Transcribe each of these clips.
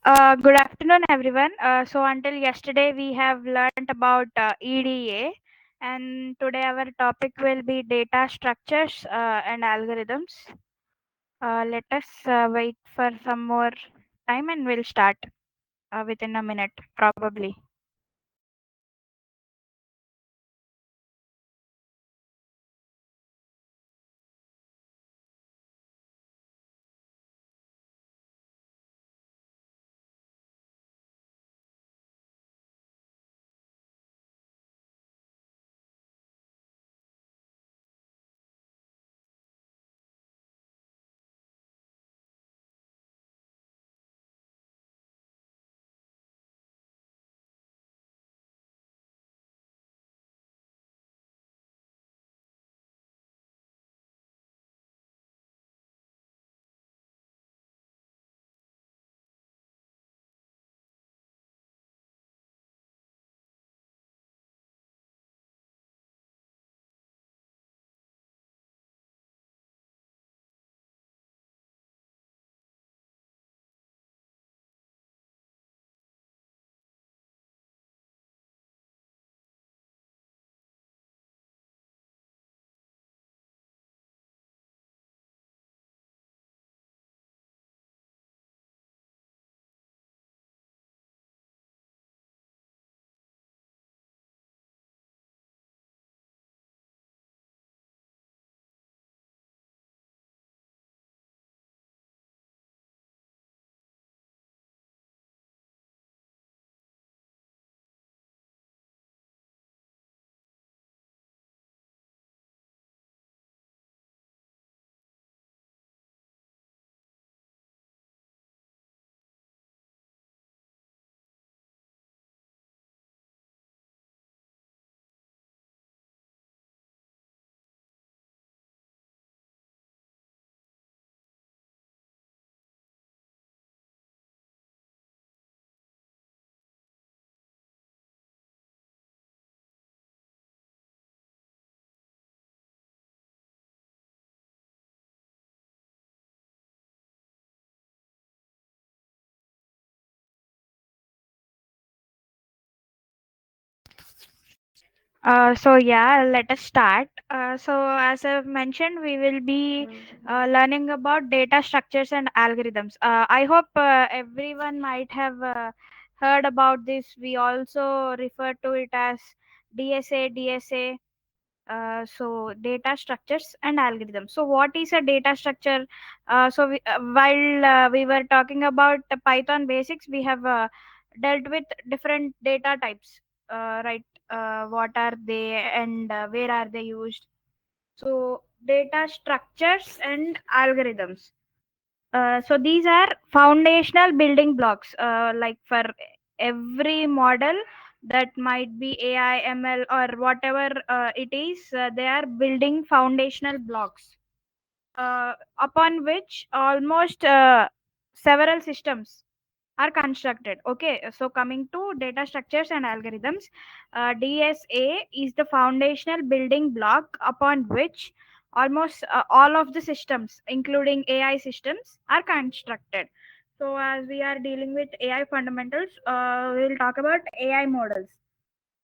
Good afternoon, everyone. So, until yesterday, we have learned about EDA, and today our topic will be data structures and algorithms. Let us wait for some more time and we'll start within a minute, probably. Let us start. As I've mentioned, we will be learning about data structures and algorithms. I hope everyone might have heard about this. We also refer to it as DSA. Data structures and algorithms. So, what is a data structure? While we were talking about the Python basics, we have dealt with different data types, right? What are they and where are they used? So, data structures and algorithms. These are foundational building blocks, like for every model that might be AI, ML, or whatever it is, they are building foundational blocks upon which almost several systems are constructed. Okay, so coming to data structures and algorithms, DSA is the foundational building block upon which almost all of the systems, including AI systems, are constructed. So, as we are dealing with AI fundamentals, we'll talk about AI models.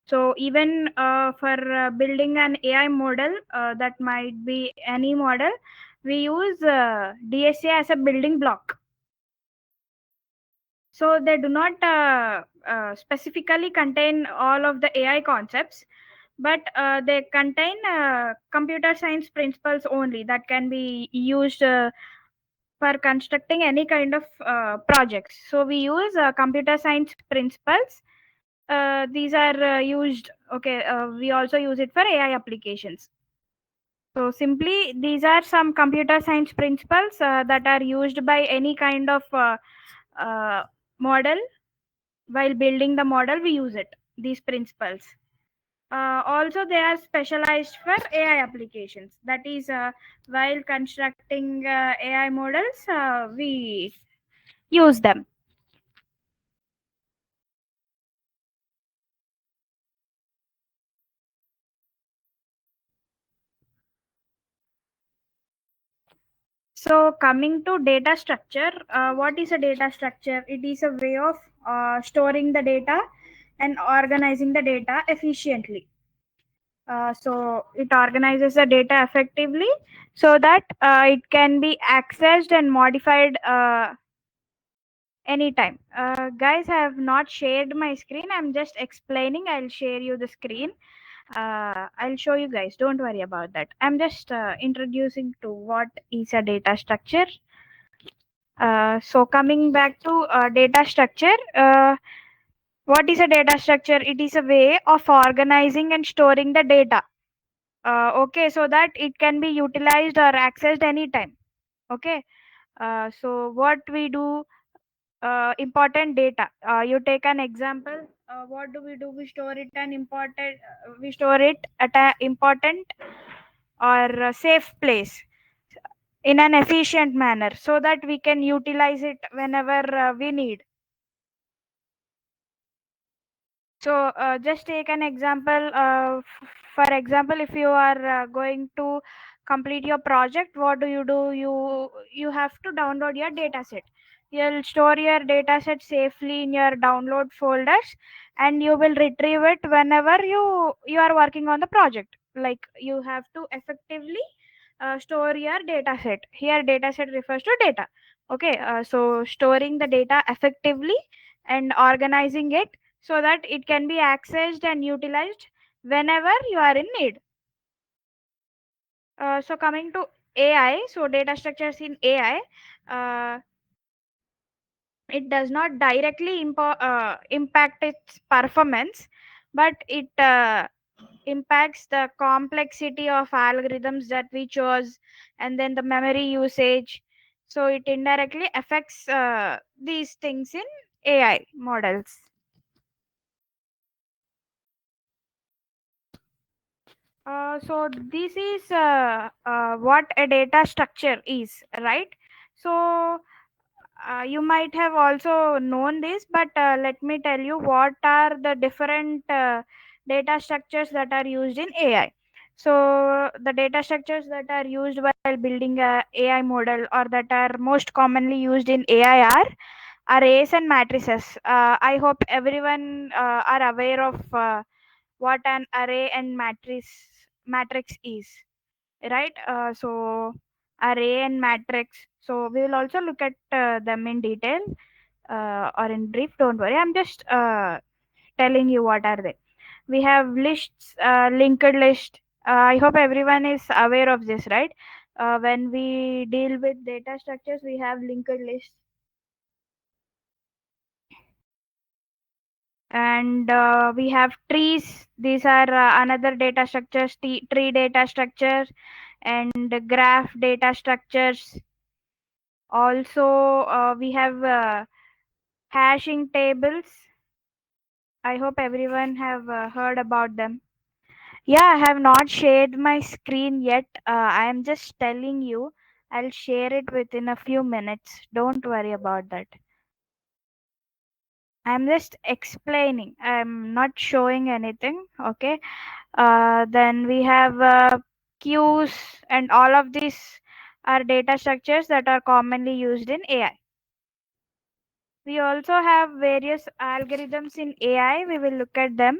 So, even for building an AI model, that might be any model, we use DSA as a building block. So they do not specifically contain all of the AI concepts, but they contain computer science principles only that can be used for constructing any kind of projects. So we use computer science principles. These are used. Okay, we also use it for AI applications. So simply, these are some computer science principles that are used by any kind of uh, model. While building the model, we use it, these principles. Also, they are specialized for AI applications. That is, while constructing AI models, we use them. So coming to data structure, what is a data structure? It is a way of storing the data and organizing the data efficiently. So it organizes the data effectively so that it can be accessed and modified anytime. Guys, I have not shared my screen. I'm just explaining. I'll share you the screen. I'll show you guys. Don't worry about that. I'm just introducing to what is a data structure. So coming back to data structure, what is a data structure? It is a way of organizing and storing the data. Okay, so that it can be utilized or accessed anytime. Okay, so what we do, important data. You take an example. What do we do? We store it an important. We store it at an important or a safe place in an efficient manner so that we can utilize it whenever we need. So just take an example. For example, if you are going to complete your project, what do? You have to download your dataset. You'll store your dataset safely in your download folders, and you will retrieve it whenever you are working on the project. Like you have to effectively store your dataset. Here, dataset refers to data. Okay, so storing the data effectively and organizing it so that it can be accessed and utilized whenever you are in need. So coming to AI, so data structures in AI, it does not directly impact its performance, but it impacts the complexity of algorithms that we chose and then the memory usage. So it indirectly affects these things in AI models. So this is what a data structure is, right? So you might have also known this, but let me tell you what are the different data structures that are used in AI. So the data structures that are used while building a AI model or that are most commonly used in AI are arrays and matrices. I hope everyone are aware of what an array and matrix is, right? So array and matrix, so we will also look at them in detail or in brief. Don't worry, I'm just telling you what are they. We have lists, linked list. I hope everyone is aware of this, right? When we deal with data structures, we have linked lists. And we have trees. These are another data structures, tree data structures, and graph data structures. Also we have hashing tables. I hope everyone have heard about them. Yeah, I have not shared my screen yet. I am just telling you, I'll share it within a few minutes. Don't worry about that. I'm just explaining, I'm not showing anything. Okay. Then we have queues, and all of these are data structures that are commonly used in AI. We also have various algorithms in AI. We will look at them.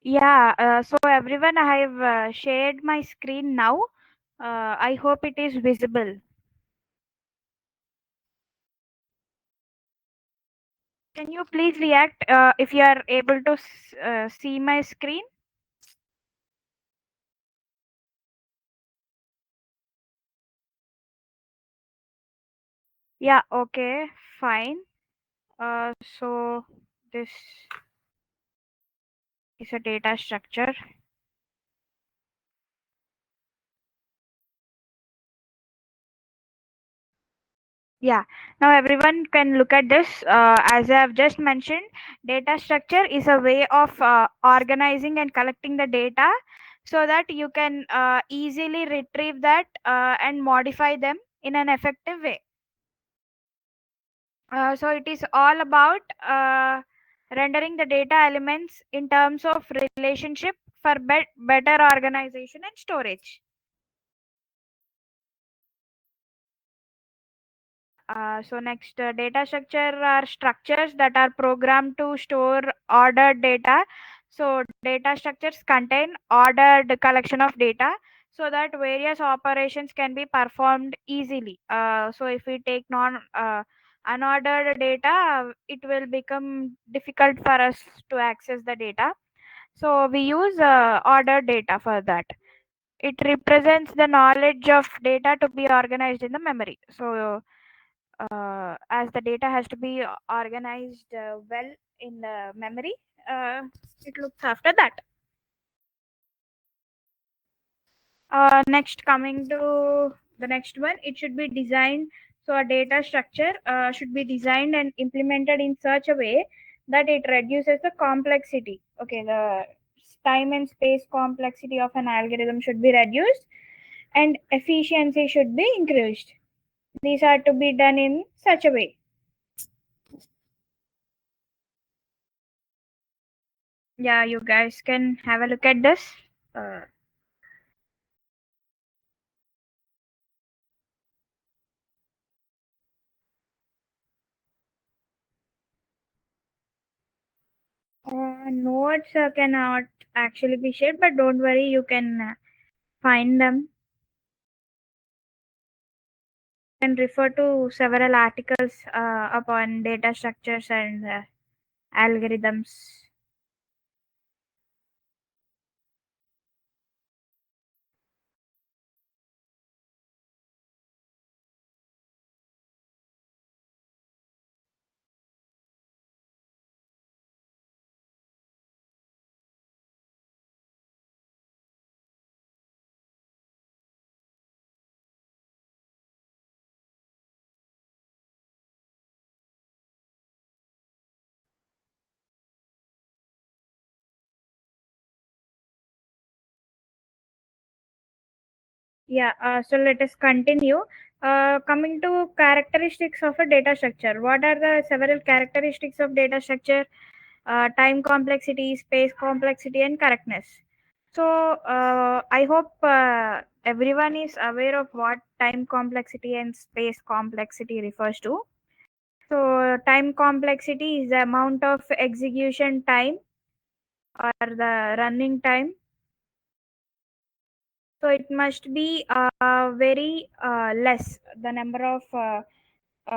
Yeah, so everyone, I have shared my screen now. I hope it is visible. Can you please react if you are able to see my screen? Yeah, okay, fine. So this is a data structure. Yeah, now everyone can look at this. As I have just mentioned, data structure is a way of organizing and collecting the data so that you can easily retrieve that and modify them in an effective way. So it is all about rendering the data elements in terms of relationship for better organization and storage. So next, data structure are structures that are programmed to store ordered data. So data structures contain ordered collection of data so that various operations can be performed easily. So if we take non unordered data, it will become difficult for us to access the data. So we use ordered data for that. It represents the knowledge of data to be organized in the memory. So as the data has to be organized well in the memory, uh, it looks after that. Next, coming to the next one, it should be designed. So a data structure should be designed and implemented in such a way that it reduces the complexity. Okay, the time and space complexity of an algorithm should be reduced and efficiency should be increased. These are to be done in such a way. Yeah, you guys can have a look at this. Uh, Notes cannot actually be shared, but don't worry, you can find them and refer to several articles upon data structures and algorithms. Yeah, so let us continue. Coming to characteristics of a data structure, what are the several characteristics of data structure? Time complexity, space complexity, and correctness. So, I hope everyone is aware of what time complexity and space complexity refers to. So, time complexity is the amount of execution time or the running time. So, it must be very less, the number of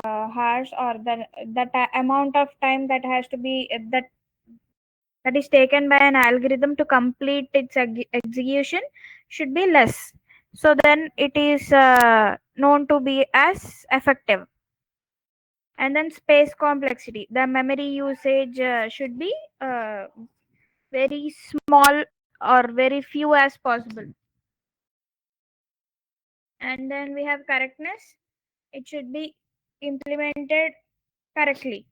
hours or the amount of time that has to be that is taken by an algorithm to complete its execution should be less. So then it is known to be as effective. And then space complexity, the memory usage should be very small or very few as possible. And then we have correctness, it should be implemented correctly.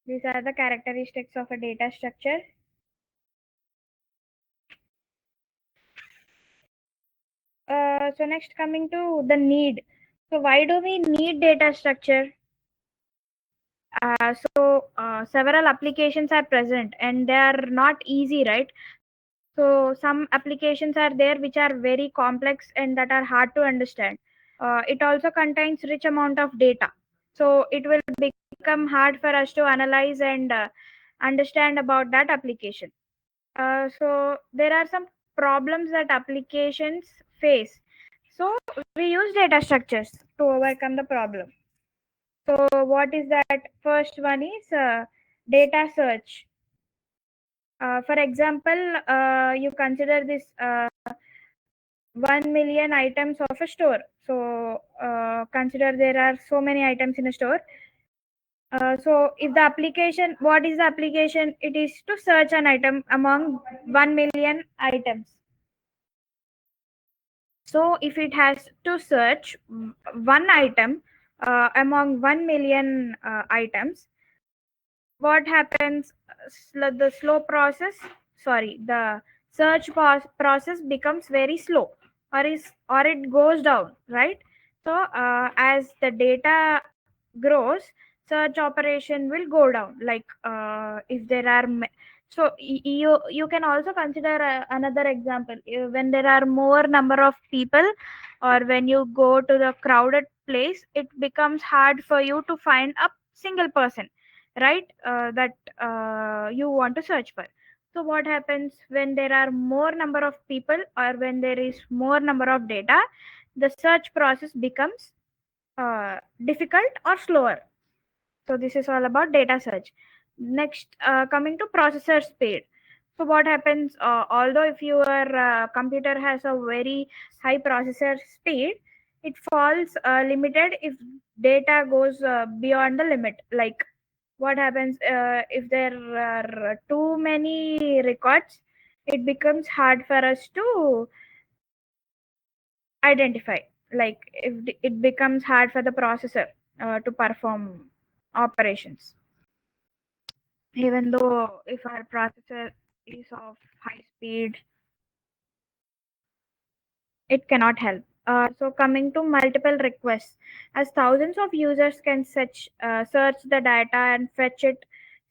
These are the characteristics of a data structure. So next, coming to the need. So why do we need data structure? Several applications are present and they are not easy, right? So some applications are there which are very complex and that are hard to understand. It also contains rich amount of data, so it will become hard for us to analyze and understand about that application. So there are some problems that applications face. So we use data structures to overcome the problem. So what is that? First one is data search. For example, you consider this 1 million items of a store. So consider there are so many items in a store. So if the application, what is the application? It is to search an item among 1 million items. So if it has to search one item among 1 million items, what happens? The slow process, sorry, the search process becomes very slow, or it goes down, right? So as the data grows, search operation will go down. Like if there are so you can also consider another example. When there are more number of people, or when you go to the crowded place, it becomes hard for you to find a single person, right? That you want to search for. So what happens when there are more number of people, or when there is more number of data? The search process becomes difficult or slower. So this is all about data search. Next, coming to processor speed. So what happens? Although if your computer has a very high processor speed, it falls limited if data goes beyond the limit. Like what happens if there are too many records? It becomes hard for us to identify. Like if it becomes hard for the processor to perform operations, even though if our processor is of high speed, it cannot help. So coming to multiple requests, as thousands of users can search the data and fetch it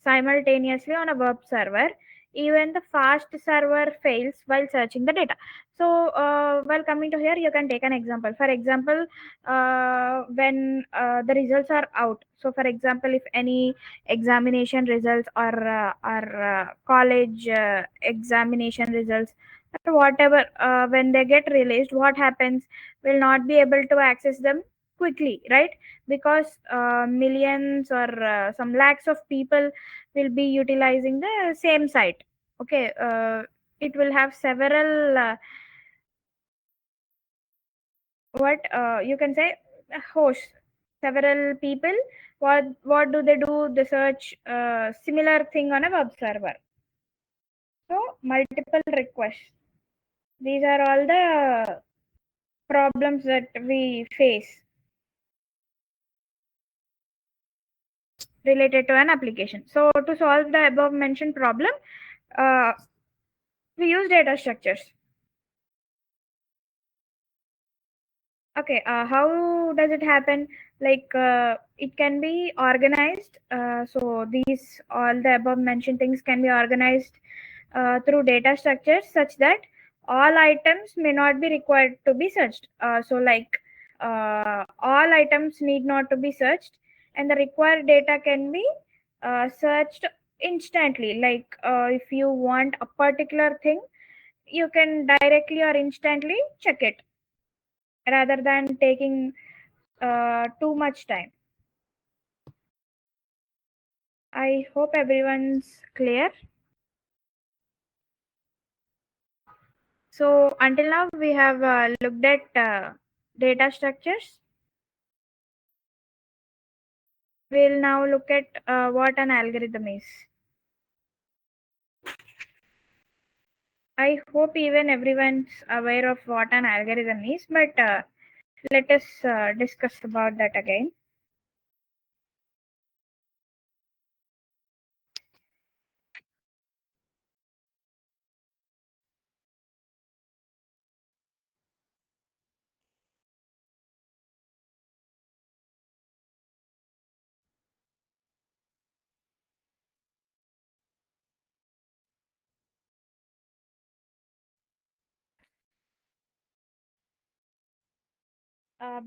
simultaneously on a web server, even the fast server fails while searching the data. So while coming to here, you can take an example. For example, when the results are out. So for example, if any examination results, or college examination results, or whatever, when they get released, what happens? Will not be able to access them quickly, right? Because millions or some lakhs of people will be utilizing the same site. Okay, it will have several what you can say hosts, several people. What do they do? They search similar thing on a web server. So multiple requests, these are all the problems that we face related to an application. So to solve the above mentioned problem, uh, we use data structures. Okay, how does it happen? Like it can be organized. So these all the above mentioned things can be organized through data structures, such that all items may not be required to be searched. So like all items need not to be searched, and the required data can be searched instantly. Like if you want a particular thing, you can directly or instantly check it, rather than taking too much time. I hope everyone's clear. So until now we have looked at data structures. We'll now look at what an algorithm is. I hope even everyone's aware of what an algorithm is, but let us discuss about that again.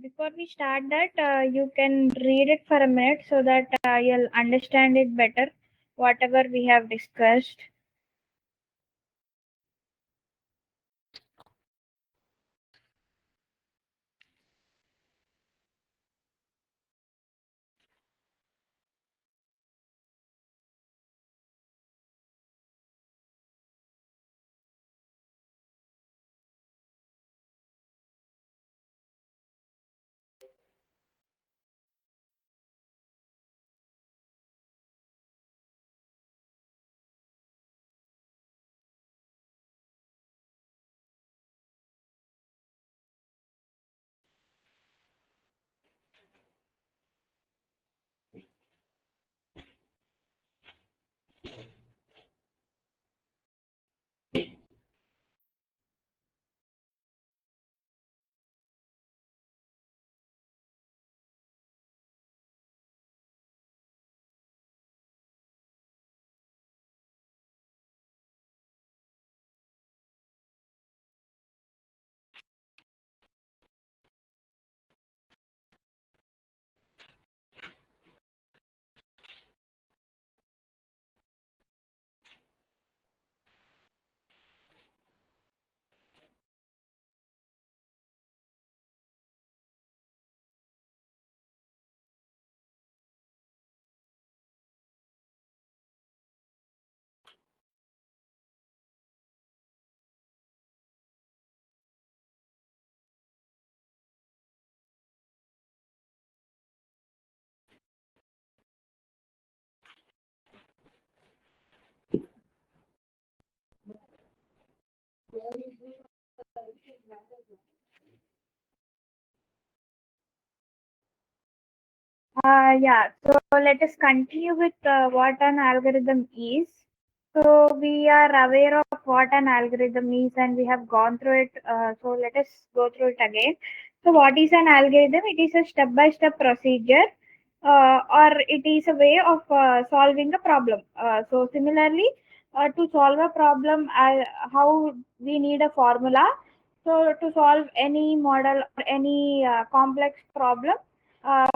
Before we start that, you can read it for a minute so that you'll understand it better, whatever we have discussed. Yeah, so let us continue with what an algorithm is. So we are aware of what an algorithm is and we have gone through it. So let us go through it again. So what is an algorithm? It is a step-by-step procedure or it is a way of solving a problem. So similarly, to solve a problem, how we need a formula. So to solve any model or any complex problem,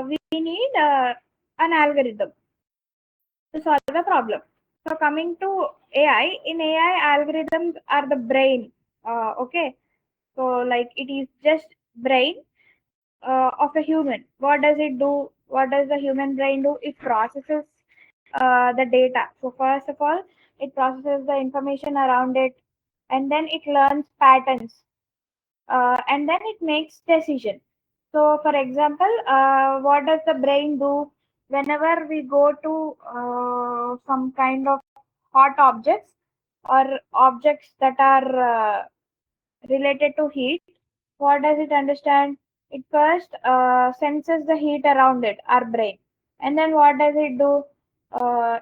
we need an algorithm to solve the problem. So coming to AI, in AI algorithms are the brain. Okay, so like it is just brain of a human. What does it do? What does the human brain do? It processes the data. So first of all, it processes the information around it, and then it learns patterns, and then it makes decision. So, for example, what does the brain do whenever we go to some kind of hot objects or objects that are related to heat? What does it understand? It first senses the heat around it, our brain, and then what does it do? Uh,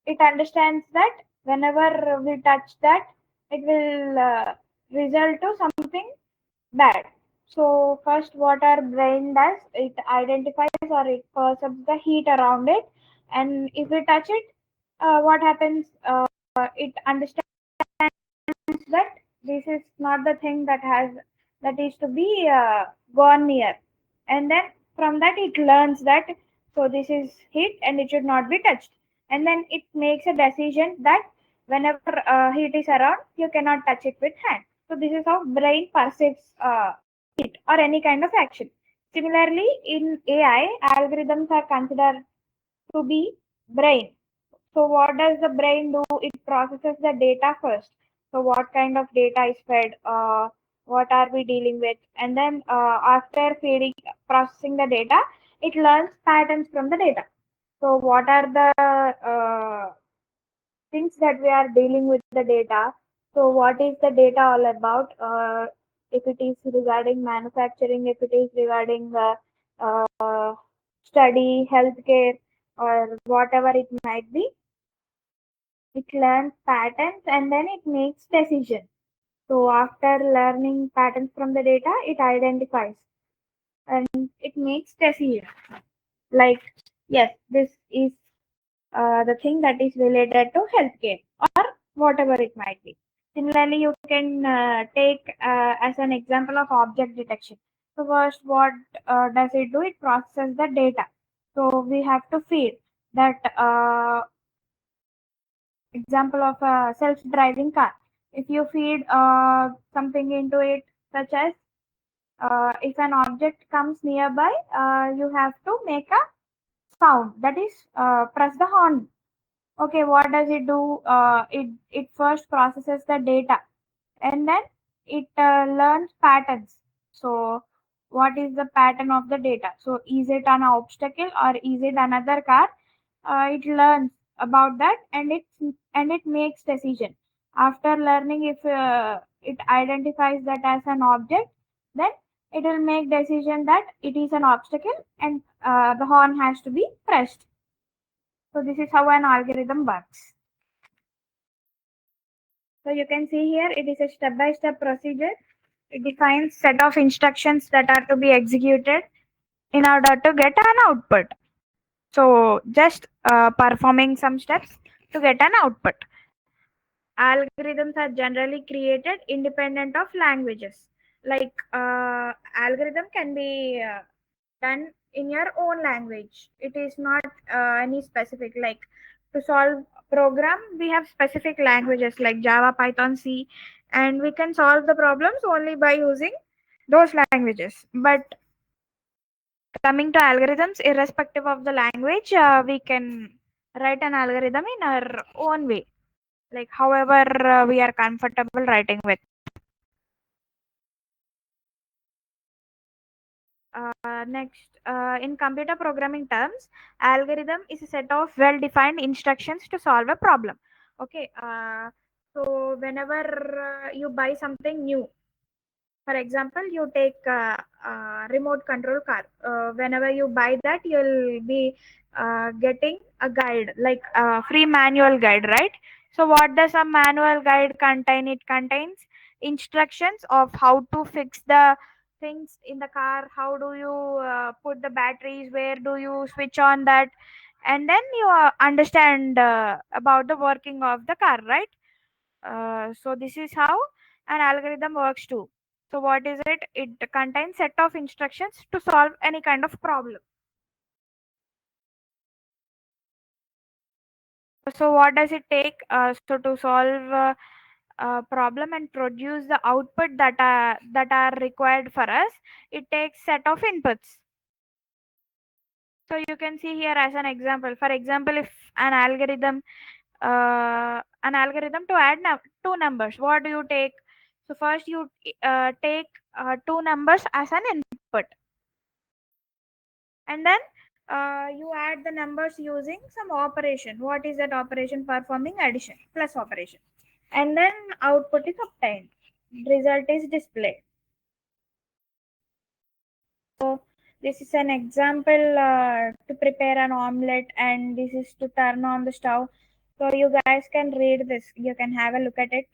it understands that whenever we touch that, it will result to something bad. So first what our brain does, it identifies or it perceives the heat around it, and if we touch it, what happens? It understands that this is not the thing that is to be gone near, and then from that it learns that so this is heat and it should not be touched, and then it makes a decision that whenever heat is around, you cannot touch it with hand. So this is how brain perceives heat or any kind of action. Similarly, in AI, algorithms are considered to be brain. So what does the brain do? It processes the data first. So what kind of data is fed? What are we dealing with? And then after feeding, processing the data, it learns patterns from the data. So what are the things that we are dealing with the data? So what is the data all about? If it is regarding manufacturing, if it is regarding study, healthcare, or whatever it might be, it learns patterns and then it makes decisions. So after learning patterns from the data, it identifies and it makes decisions. Like, yes, this is the thing that is related to healthcare or whatever it might be. Similarly, you can take as an example of object detection. So first, what does it do? It processes the data. So we have to feed that example of a self-driving car. If you feed something into it, such as if an object comes nearby, you have to make a sound. That is, press the horn. Okay, what does it do? It first processes the data and then it learns patterns. So what is the pattern of the data? So is it an obstacle or is it another car? It learns about that and it makes decision. After learning, if it identifies that as an object, then it will make decision that it is an obstacle and the horn has to be pressed. So this is how an algorithm works. So you can see here it is a step-by-step procedure. It defines set of instructions that are to be executed in order to get an output. So just performing some steps to get an output. Algorithms are generally created independent of languages. Like algorithm can be done in your own language. It is not any specific, like to solve program we have specific languages like Java, Python, C, and we can solve the problems only by using those languages. But coming to algorithms, irrespective of the language, we can write an algorithm in our own way, like however we are comfortable writing with. Next, in computer programming terms, algorithm is a set of well-defined instructions to solve a problem. Okay. So whenever you buy something new, for example, you take remote control car. Whenever you buy that, you'll be getting a guide, like a free manual guide, right? So what does a manual guide contain? It contains instructions of how to fix the things in the car. How do you put the batteries? Where do you switch on that? And then you understand about the working of the car, right? So this is how an algorithm works too. So what is it? It contains set of instructions to solve any kind of problem. So what does it take? So to solve a problem and produce the output that are required for us, it takes set of inputs. So you can see here as an example. For example, if an algorithm to add two numbers, what do you take? So first you take two numbers as an input, and then you add the numbers using some operation. What is that operation? Performing addition plus operation, and then output is obtained, result is displayed. So this is an example to prepare an omelette, and this is to turn on the stove. So you guys can read this, you can have a look at it.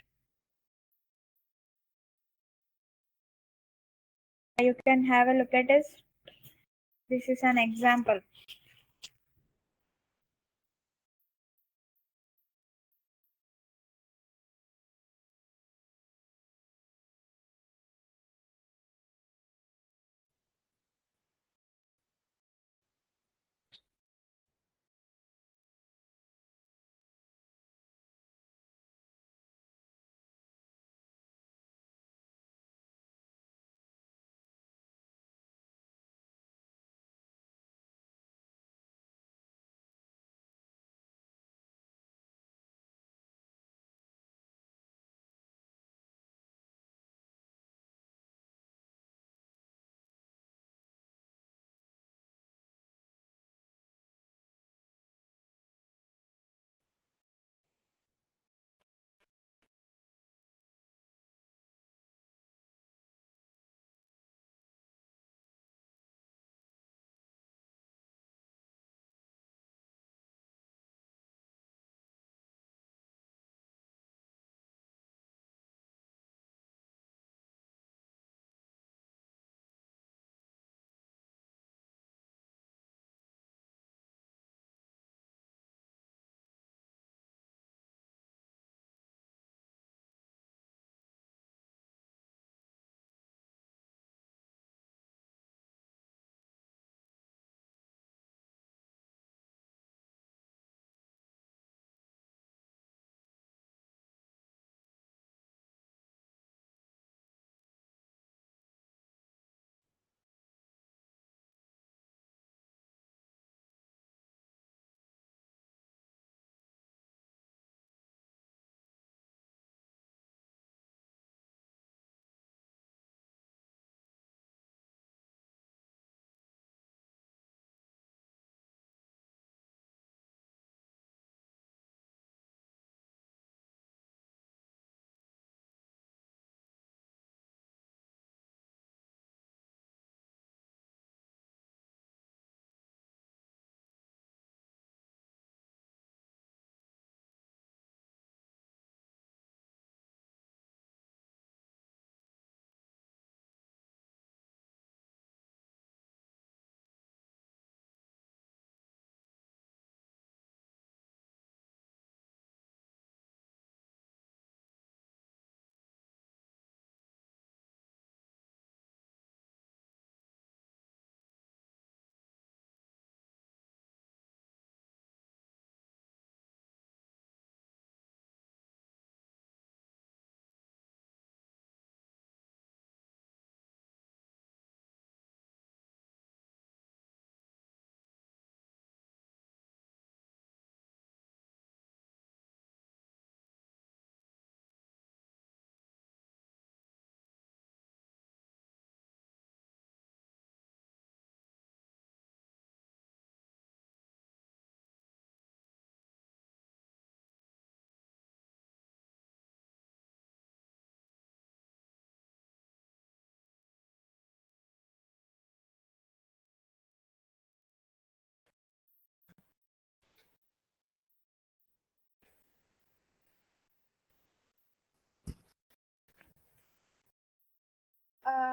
You can have a look at this. This is an example.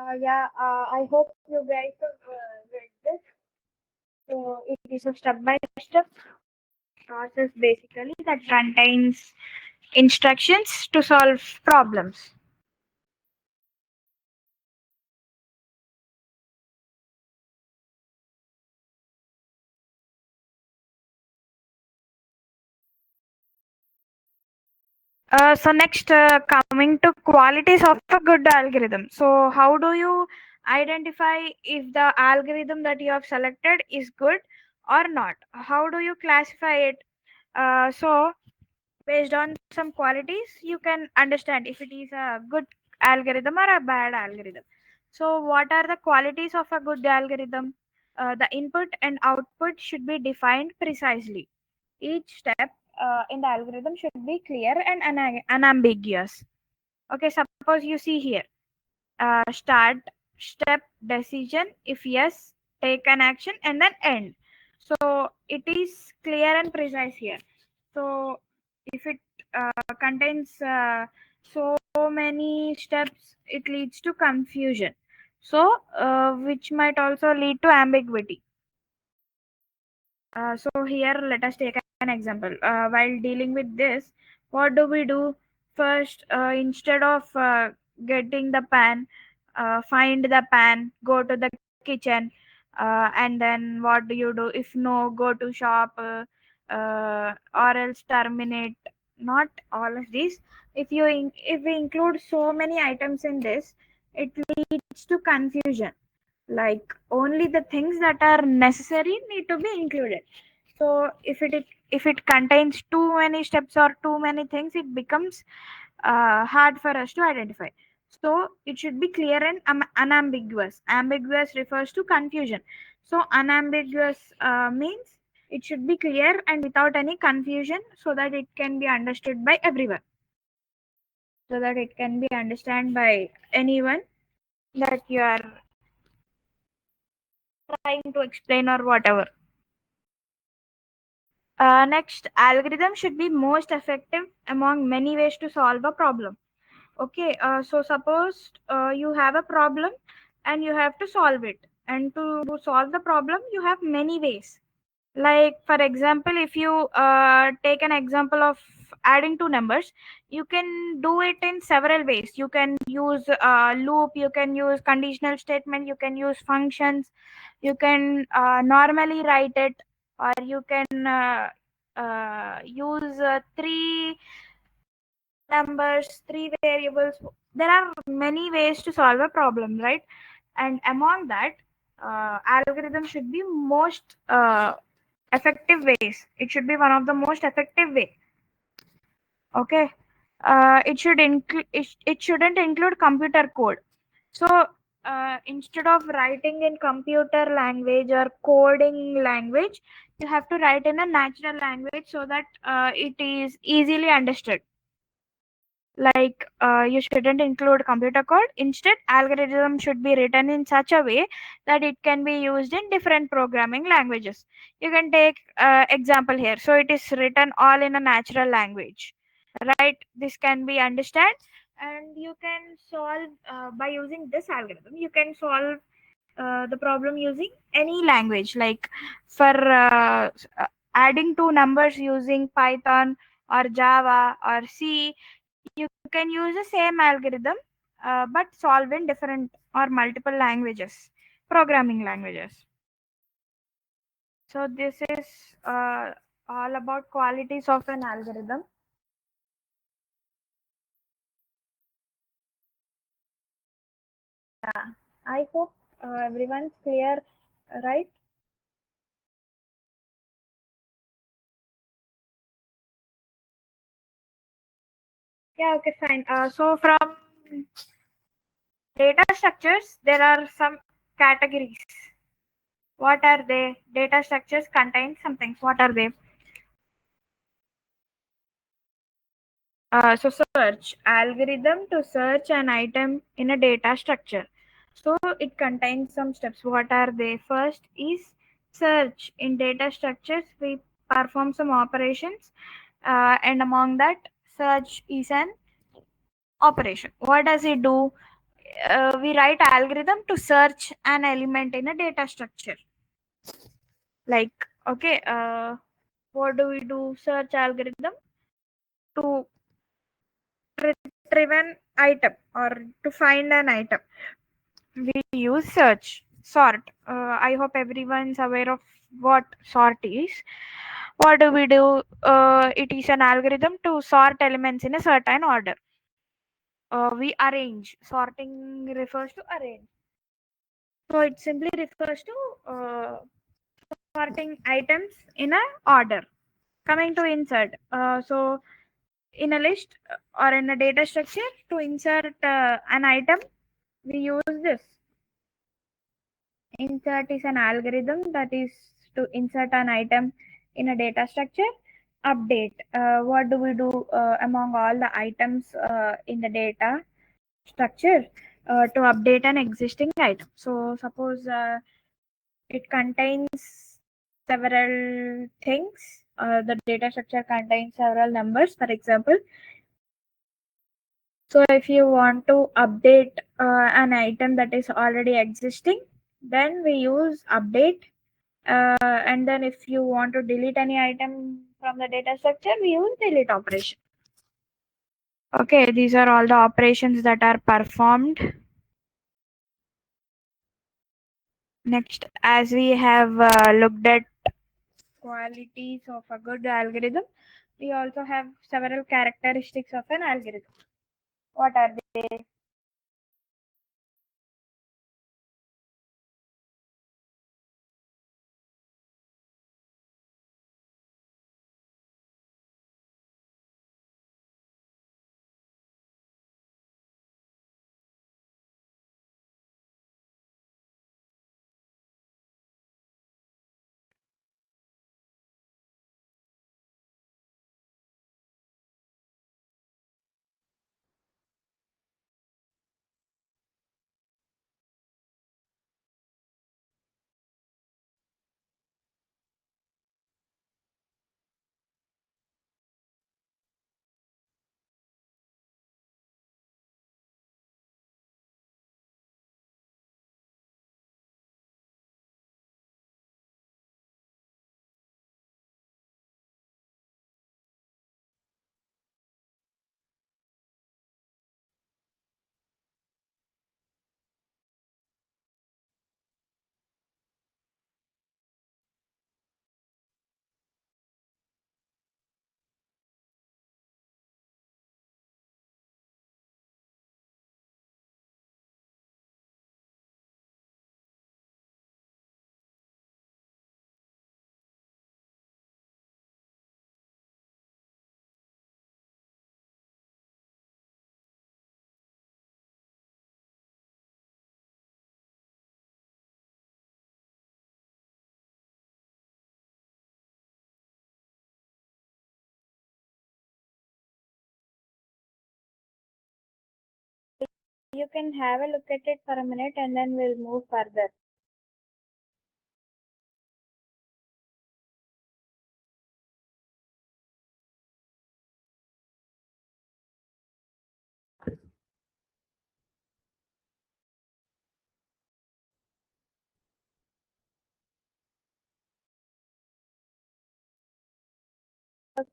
I hope you guys have read this. So it is a step-by-step process basically that contains instructions to solve problems. So next, coming to qualities of a good algorithm. So how do you identify if the algorithm that you have selected is good or not? How do you classify it? So based on some qualities, you can understand if it is a good algorithm or a bad algorithm. So what are the qualities of a good algorithm? The input and output should be defined precisely. Each step in the algorithm should be clear and unambiguous. Okay, suppose you see here, start, step, decision, if yes, take an action, and then end. So it is clear and precise here. So if it contains so many steps, it leads to confusion. So which might also lead to ambiguity. So here, let us take an example. While dealing with this, what do we do? First, instead of getting the pan, find the pan, go to the kitchen, and then what do you do? If no, go to shop, or else terminate. Not all of these. If we include so many items in this, it leads to confusion, like only the things that are necessary need to be included. So if it contains too many steps or too many things, it becomes hard for us to identify. So it should be clear and unambiguous. Ambiguous refers to confusion. So unambiguous means it should be clear and without any confusion, so that it can be understood by everyone, so that it can be understood by anyone that you are trying to explain or whatever. Next, algorithm should be most effective among many ways to solve a problem. Okay, so suppose you have a problem and you have to solve it. And to solve the problem, you have many ways. Like, for example, if you take an example of adding two numbers, you can do it in several ways. You can use loop, you can use conditional statement, you can use functions, you can normally write it, or you can use three numbers, three variables. There are many ways to solve a problem, right? And among that, algorithm should be most effective ways. It should be one of the most effective way. Okay, it shouldn't include computer code. So instead of writing in computer language or coding language, you have to write in a natural language so that it is easily understood. Like you shouldn't include computer code. Instead, algorithm should be written in such a way that it can be used in different programming languages. You can take example here. So it is written all in a natural language, right? This can be understand, and you can solve by using this algorithm. You can solve the problem using any language, like for adding two numbers using Python or Java or C. You can use the same algorithm, but solve in different or multiple languages, programming languages. So this is all about qualities of an algorithm. Yeah, I hope everyone's clear, right? Yeah, okay, fine. So from data structures, there are some categories. What are they? Data structures contain some things. What are they? So search algorithm to search an item in a data structure. So it contains some steps. What are they? First is search. In data structures, we perform some operations, and among that, search is an operation. What does it do? we write algorithm to search an element in a data structure. Like, okay, what do we do? Search algorithm to retrieve an item or to find an item. We use search, sort. I hope everyone's aware of what sort is. What do we do? It is an algorithm to sort elements in a certain order. We arrange. Sorting refers to arrange. So it simply refers to sorting items in a order. Coming to insert. So in a list or in a data structure, to insert an item, we use this. Insert is an algorithm that is to insert an item in a data structure. Update. What do we do among all the items in the data structure to update an existing item? So suppose it contains several things. The data structure contains several numbers, for example. So if you want to update an item that is already existing, then we use update. And then if you want to delete any item from the data structure, we use delete operation. Okay, these are all the operations that are performed. Next, as we have looked at qualities of a good algorithm, we also have several characteristics of an algorithm. What are they? You can have a look at it for a minute and then we'll move further.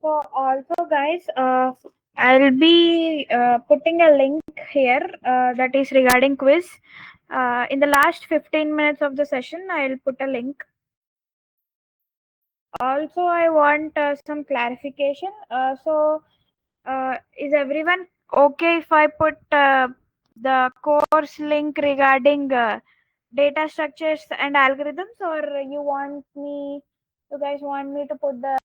So also guys, I'll be putting a link here that is regarding quiz. In the last 15 minutes of the session, I'll put a link. Also, I want some clarification. Is everyone okay if I put the course link regarding data structures and algorithms, or you guys want me to put the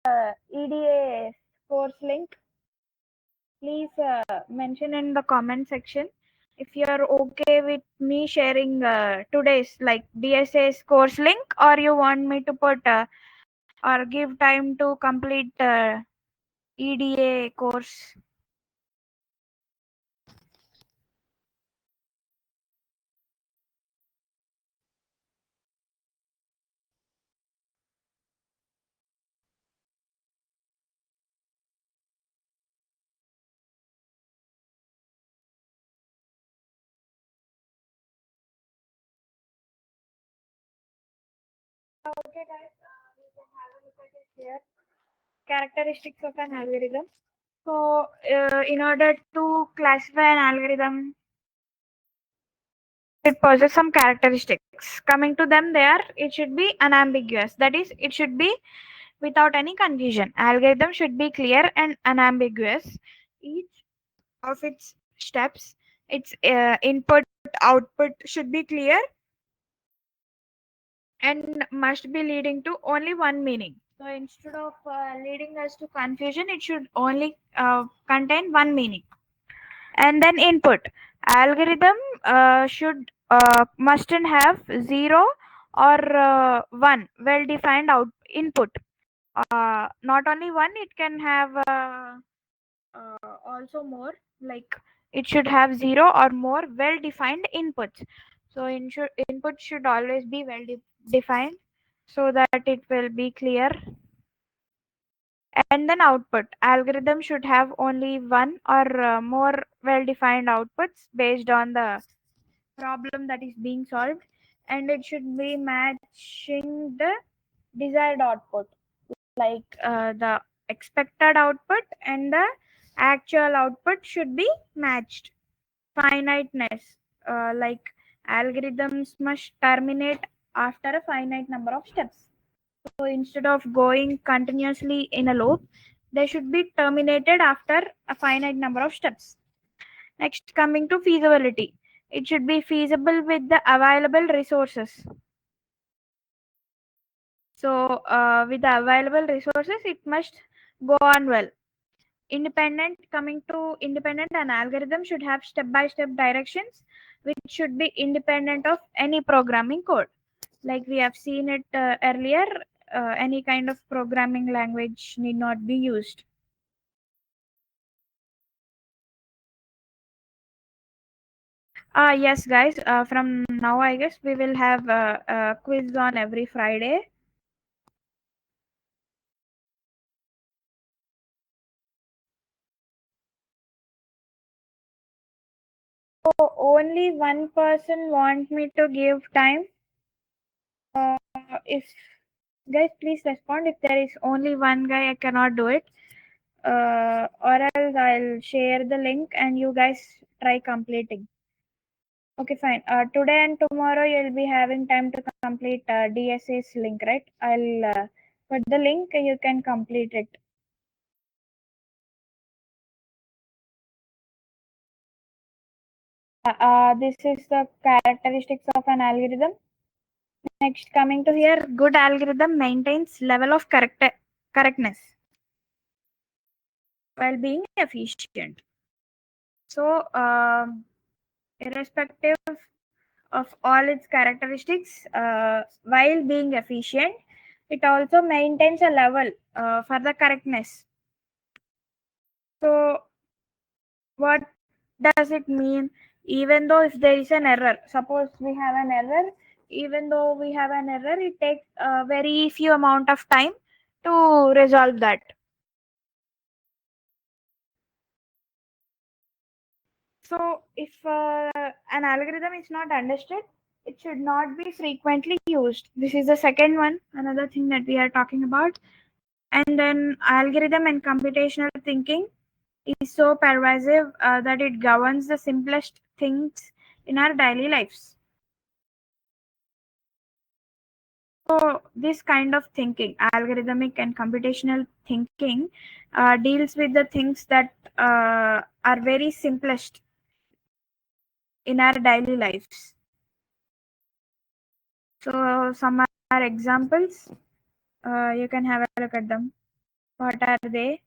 EDA course link? Please mention in the comment section if you are okay with me sharing today's like DSA's course link, or you want me to put or give time to complete EDA course. Okay, guys, we can have a look at it here. Characteristics of an algorithm. So, in order to classify an algorithm, it possesses some characteristics. Coming to them, it should be unambiguous. That is, it should be without any confusion. Algorithm should be clear and unambiguous. Each of its steps, its input output should be clear and must be leading to only one meaning. So instead of leading us to confusion, it should only contain one meaning. And then input. Algorithm should mustn't have zero or one well defined out input. Not only one, it can have also more, like it should have zero or more well defined inputs. So input should always be well defined so that it will be clear. And then output. Algorithm should have only one or more well defined outputs based on the problem that is being solved, and it should be matching the desired output, like the expected output and the actual output should be matched. Finiteness, like algorithms must terminate after a finite number of steps. So instead of going continuously in a loop, they should be terminated after a finite number of steps. Next, coming to feasibility, it should be feasible with the available resources. So, with the available resources, it must go on well. Independent, coming to independent, an algorithm should have step by step directions which should be independent of any programming code. Like we have seen it earlier, any kind of programming language need not be used. Yes, guys, from now, I guess we will have a quiz on every Friday. So only one person want me to give time. If guys, please respond. If there is only one guy, I cannot do it. Or else I'll share the link and you guys try completing. Okay, fine. Today and tomorrow you'll be having time to complete DSA's link, right? I'll put the link. You can complete it. This is the characteristics of an algorithm. Next, coming to here, good algorithm maintains level of correctness while being efficient. So, irrespective of all its characteristics, while being efficient, it also maintains a level for the correctness. So, what does it mean? Even though if there is an error, suppose we have an error, even though we have an error, it takes a very few amount of time to resolve that. So, if an algorithm is not understood, it should not be frequently used. This is the second one, another thing that we are talking about. And then, algorithm and computational thinking is so pervasive that it governs the simplest things in our daily lives. So, this kind of thinking, algorithmic and computational thinking, deals with the things that are very simplest in our daily lives. So, some are examples. You can have a look at them. What are they?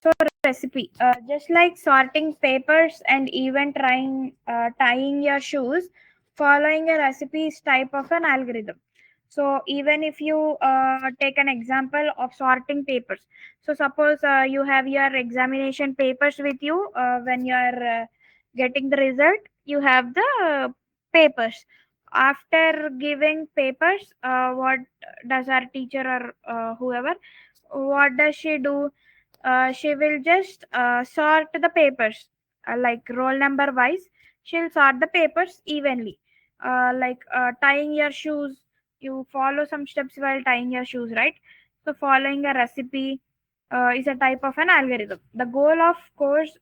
So recipe, just like sorting papers and even trying tying your shoes, following a recipe is type of an algorithm. So even if you take an example of sorting papers, so suppose you have your examination papers with you when you are getting the result, you have the papers. After giving papers, what does our teacher or whoever, what does she do? She will just sort the papers like roll number wise. she'll sort the papers evenly. Like tying your shoes, you follow some steps while tying your shoes, right? So following a recipe is a type of an algorithm. The goal, of course,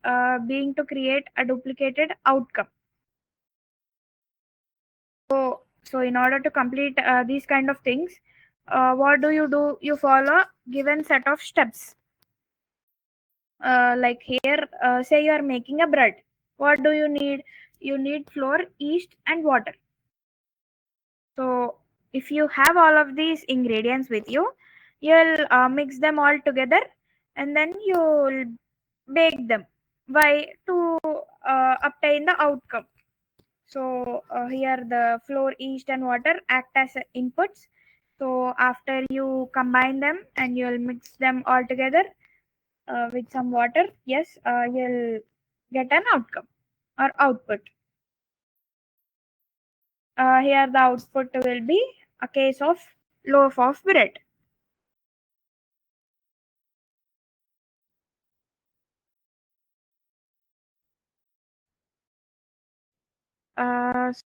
being to create a duplicated outcome. So in order to complete these kind of things, what do? You follow given set of steps. Like here, say you are making a bread. What do you need? You need flour, yeast, and water. So if you have all of these ingredients with you, you'll mix them all together, and then you'll bake them. Why? To obtain the outcome. So here the flour, yeast, and water act as inputs. So after you combine them and you'll mix them all together with some water, yes, you'll get an outcome or output. Here the output will be a case of loaf of bread.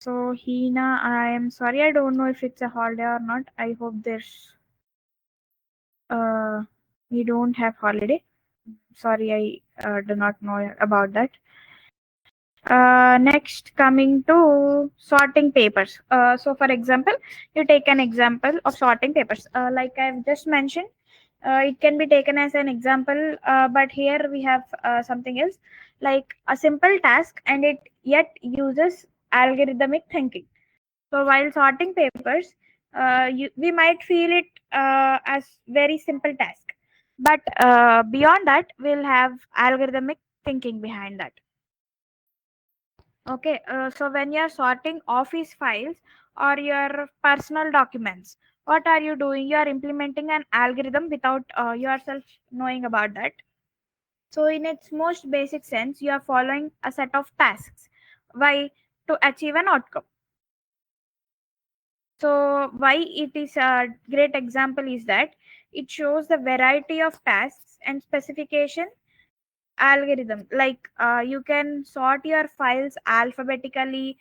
So Hina, I am sorry, I don't know if it's a holiday or not. I hope there's uh we don't have holiday. Sorry, I do not know about that. Next, coming to sorting papers. So, for example, you take an example of sorting papers. Like I've just mentioned, it can be taken as an example, but here we have something else, like a simple task, and it yet uses algorithmic thinking. So, while sorting papers, we might feel it as very simple task, but beyond that, we'll have algorithmic thinking behind that. Okay, so when you're sorting office files or your personal documents, what are you doing? You are implementing an algorithm without yourself knowing about that. So, in its most basic sense, you are following a set of tasks. Why? To achieve an outcome. So, why it is a great example is that it shows the variety of tasks and specification algorithm. Like you can sort your files alphabetically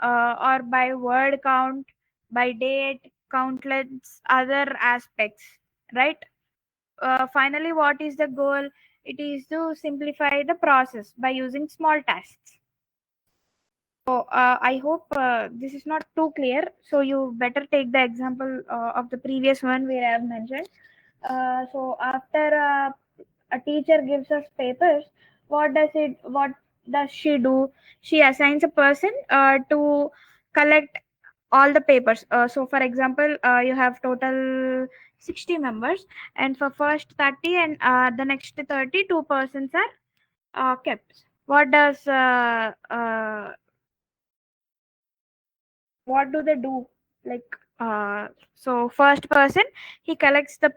or by word count, by date, countless other aspects, right? Finally, what is the goal? It is to simplify the process by using small tasks. So I hope this is not too clear, so you better take the example of the previous one where I have mentioned. So after a teacher gives us papers, what does she do? She assigns a person to collect all the papers. So for example, you have total 60 members, and for first 30 and the next 32 persons are kept. What do they do? Like so first person, he collects the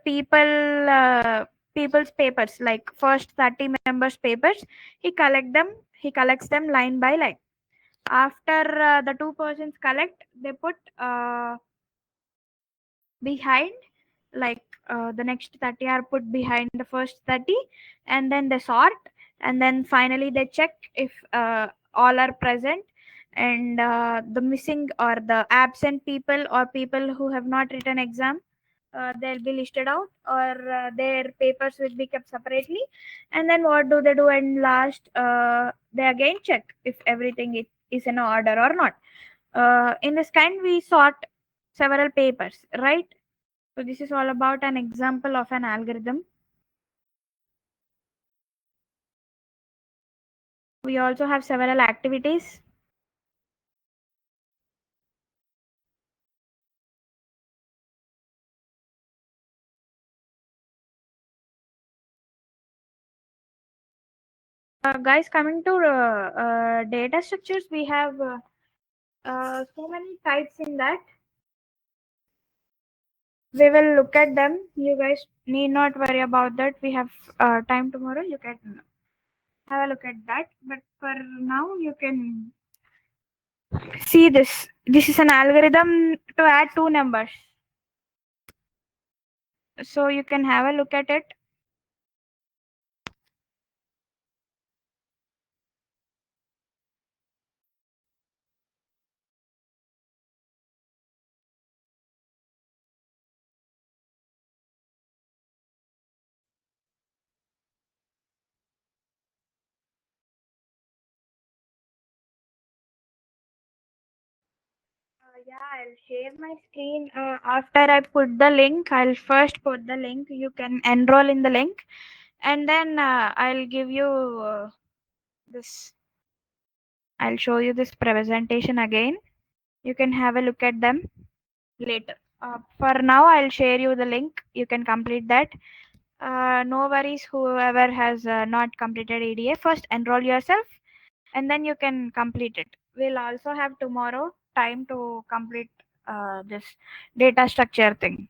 people's papers, like first 30 members papers. He collects them line by line. After the two persons collect, they put behind, like the next 30 are put behind the first 30, and then they sort, and then finally they check if all are present, and the missing or the absent people or people who have not written exam, they'll be listed out, or their papers will be kept separately. And then what do they do? And last, they again check if everything is in order or not. In this kind, we sort several papers, right? So this is all about an example of an algorithm. We also have several activities. Guys, coming to data structures, we have so many types in that. We will look at them. You guys need not worry about that. We have time tomorrow. You can have a look at that. But for now, you can see this. This is an algorithm to add two numbers. So you can have a look at it. Yeah, I'll share my screen. After I put the link, I'll first put the link. You can enroll in the link, and then I'll give you this. I'll show you this presentation again. You can have a look at them later. For now, I'll share you the link. You can complete that. No worries, whoever has not completed EDA, first enroll yourself and then you can complete it. We'll also have tomorrow time to complete this data structure thing.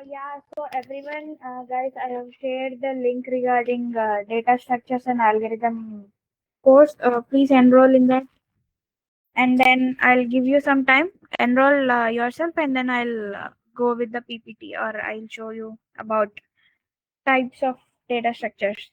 Yeah, so everyone, guys, I have shared the link regarding data structures and algorithm course. Please enroll in that, and then I'll give you some time. Enroll yourself, and then I'll go with the PPT or I'll show you about types of data structures.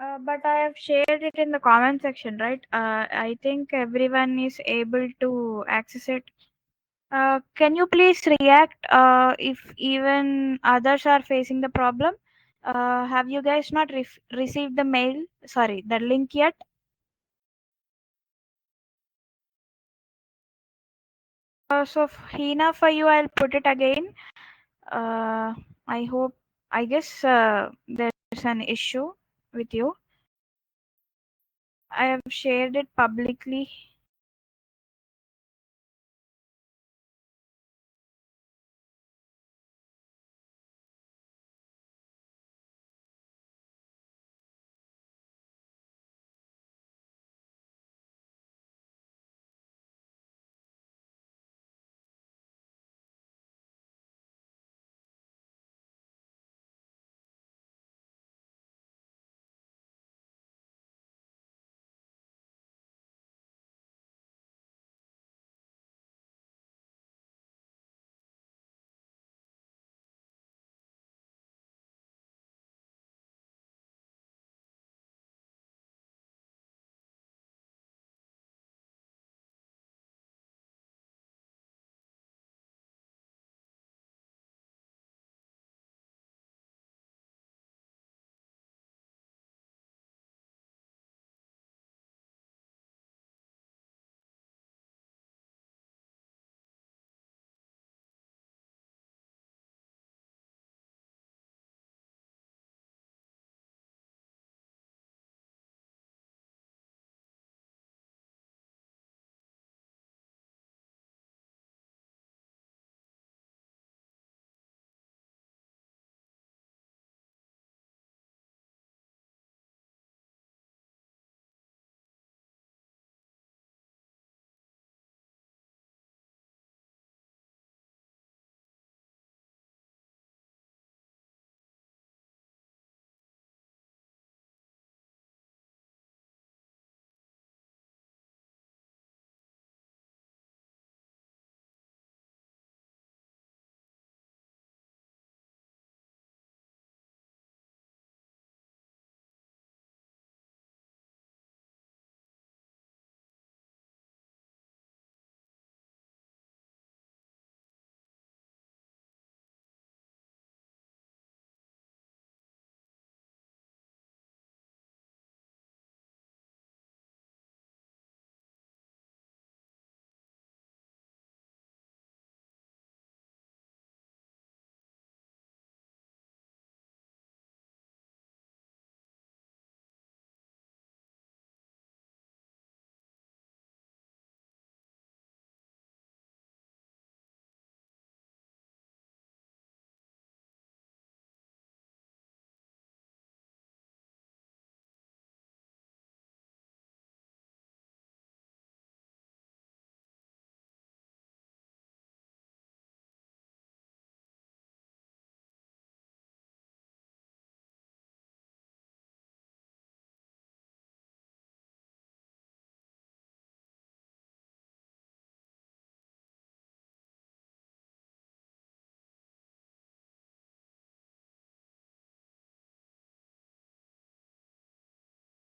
But I have shared it in the comment section, right? I think everyone is able to access it. Can you please react if even others are facing the problem? Have you guys not received the mail? Sorry, the link yet? Hina, for you, I'll put it again. Uh, I hope, I guess there's an issue with you. I have shared it publicly.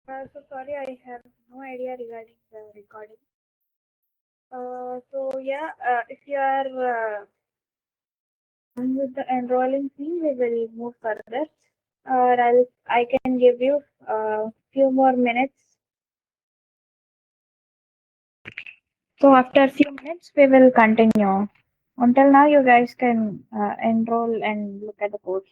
So sorry, I have no idea regarding the recording. If you are done with the enrolling thing, we will move further. Or else I can give you a few more minutes. So after a few minutes, we will continue. Until now, you guys can enroll and look at the course.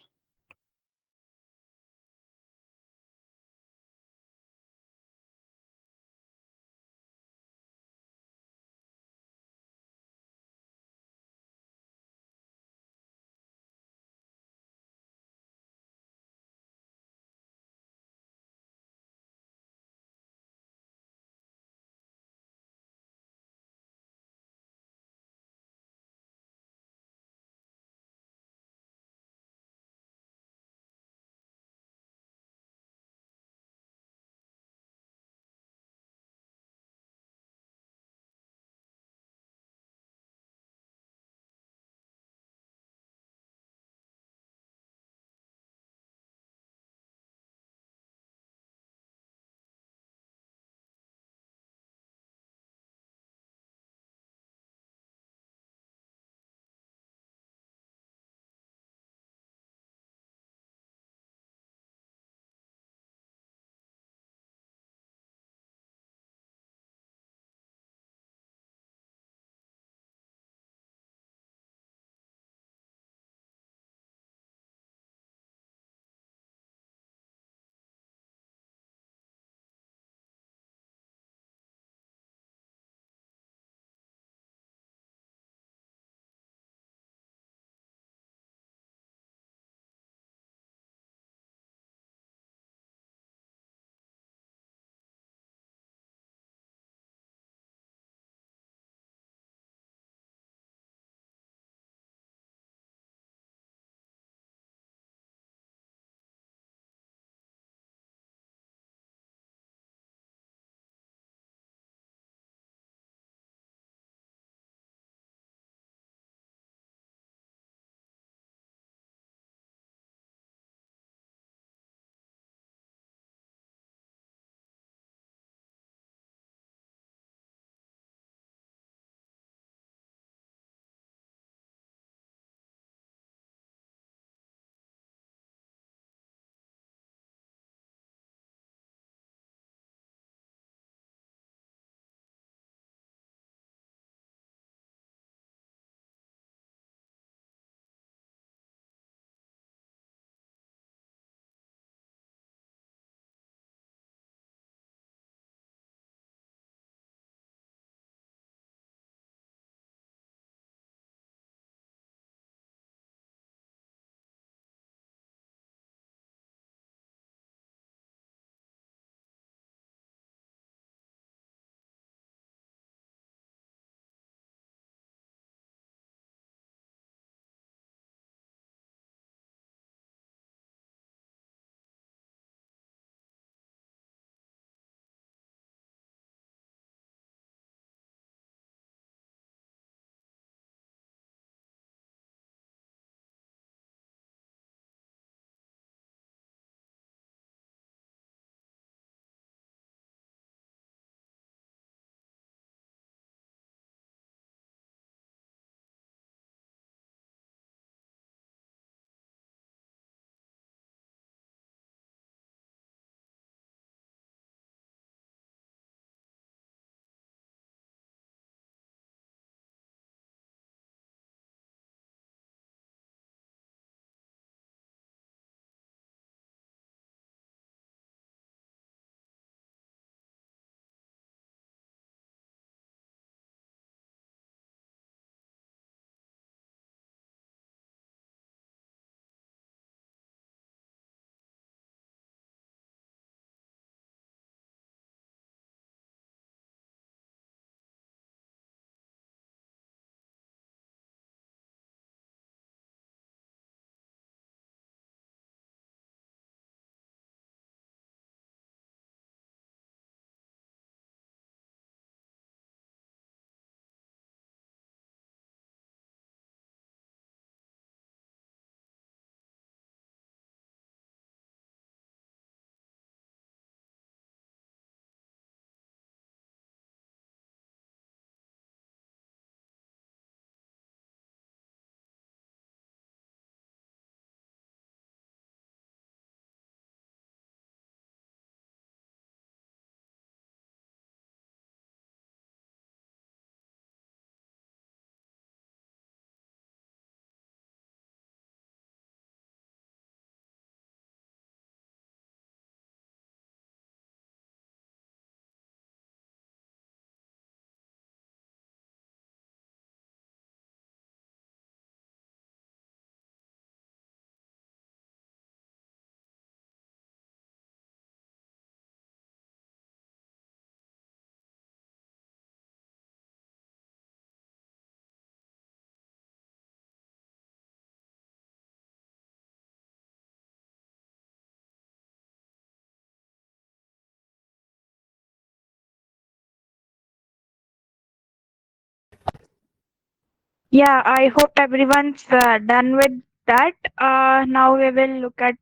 Yeah, I hope everyone's done with that. Now we will look at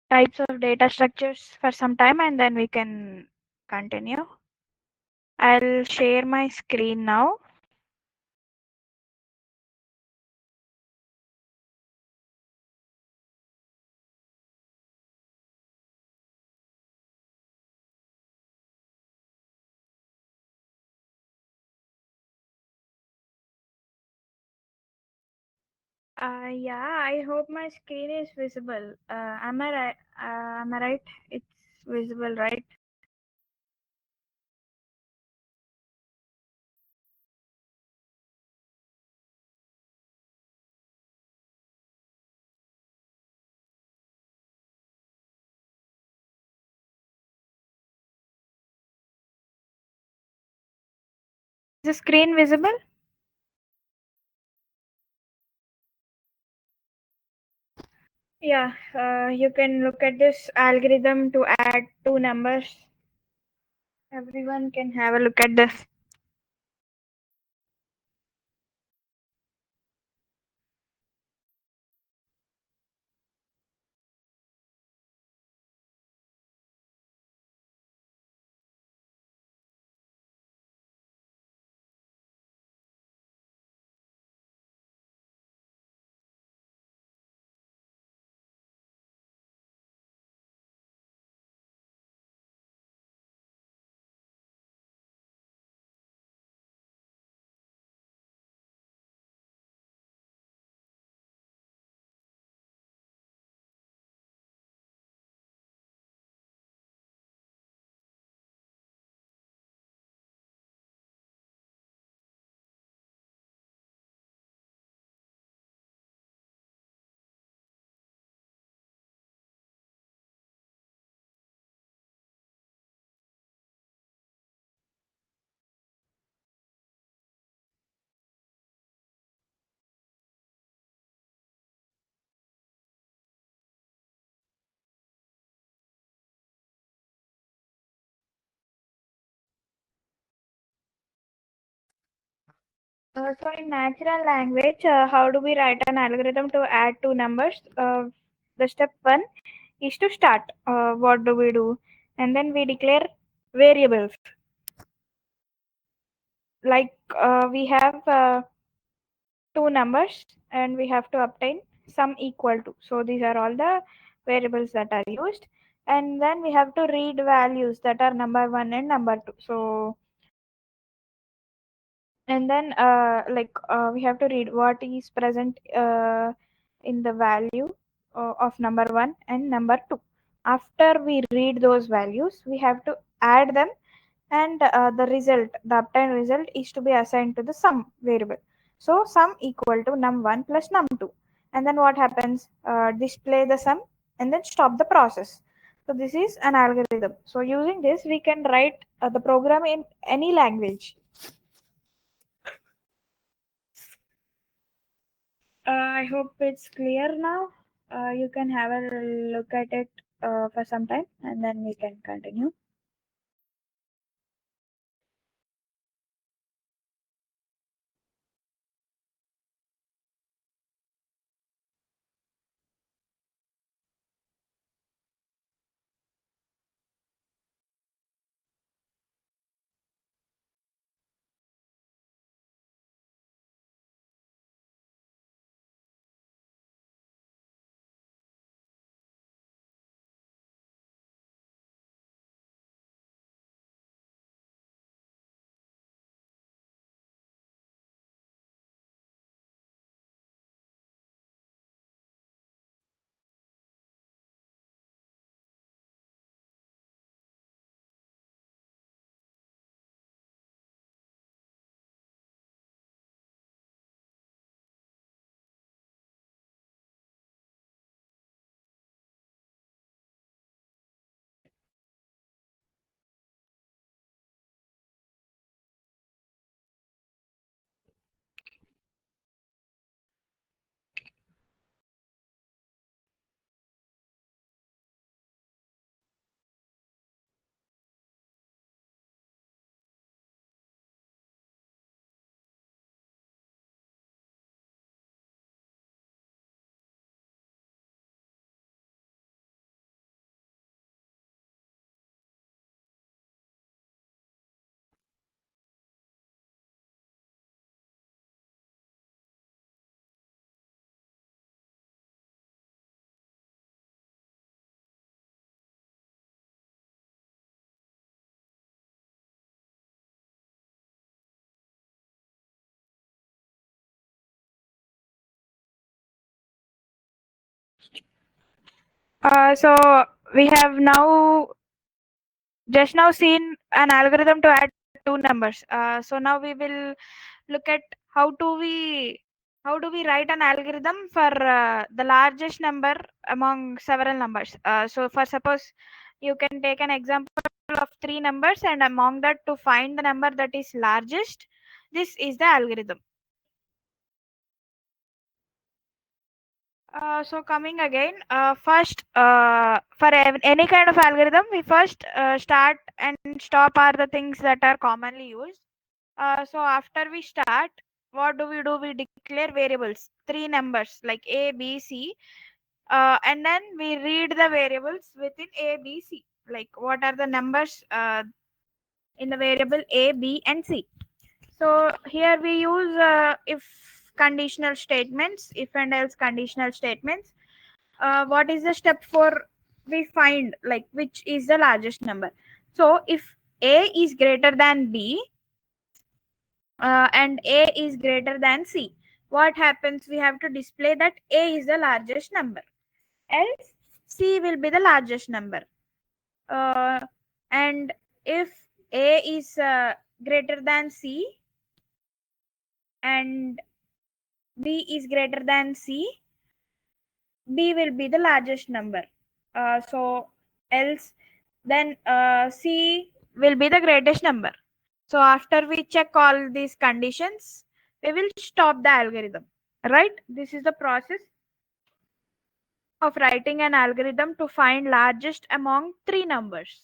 types of data structures for some time and then we can continue. I'll share my screen now. Yeah, I hope my screen is visible. Am I right? Am I right? It's visible, right? Is the screen visible? Yeah, you can look at this algorithm to add two numbers. Everyone can have a look at this. So in natural language, how do we write an algorithm to add two numbers? The step one is to start. What do we do? And then we declare variables. Like we have two numbers and we have to obtain sum equal to. So these are all the variables that are used. And then we have to read values that are number one and number two. So and then we have to read what is present in the value of number one and number two. After we read those values we have to add them, and the obtained result is to be assigned to the sum variable. So sum equal to num1 plus num2, and then what happens, display the sum and then stop the process. So this is an algorithm. So using this we can write the program in any language. I hope it's clear now. You can have a look at it for some time and then we can continue. So we have now just now seen an algorithm to add two numbers. So now we will look at how do we how do we write an algorithm for the largest number among several numbers. So for suppose you can take an example of three numbers, and among that to find the number that is largest, this is the algorithm. So coming again, first for any kind of algorithm, we first start and stop are the things that are commonly used. So after we start, what do? We declare variables, three numbers like A, B, C, and then we read the variables within A, B, C. Like what are the numbers in the variable A, B, and C. So here we use if conditional statements, if and else conditional statements. What is the step for we find like which is the largest number? So if A is greater than B and A is greater than C, what happens? We have to display that A is the largest number, else C will be the largest number. Uh, and if A is greater than C and B is greater than C, B will be the largest number. So else then C will be the greatest number. So after we check all these conditions, we will stop the algorithm. Right? This is the process of writing an algorithm to find largest among three numbers.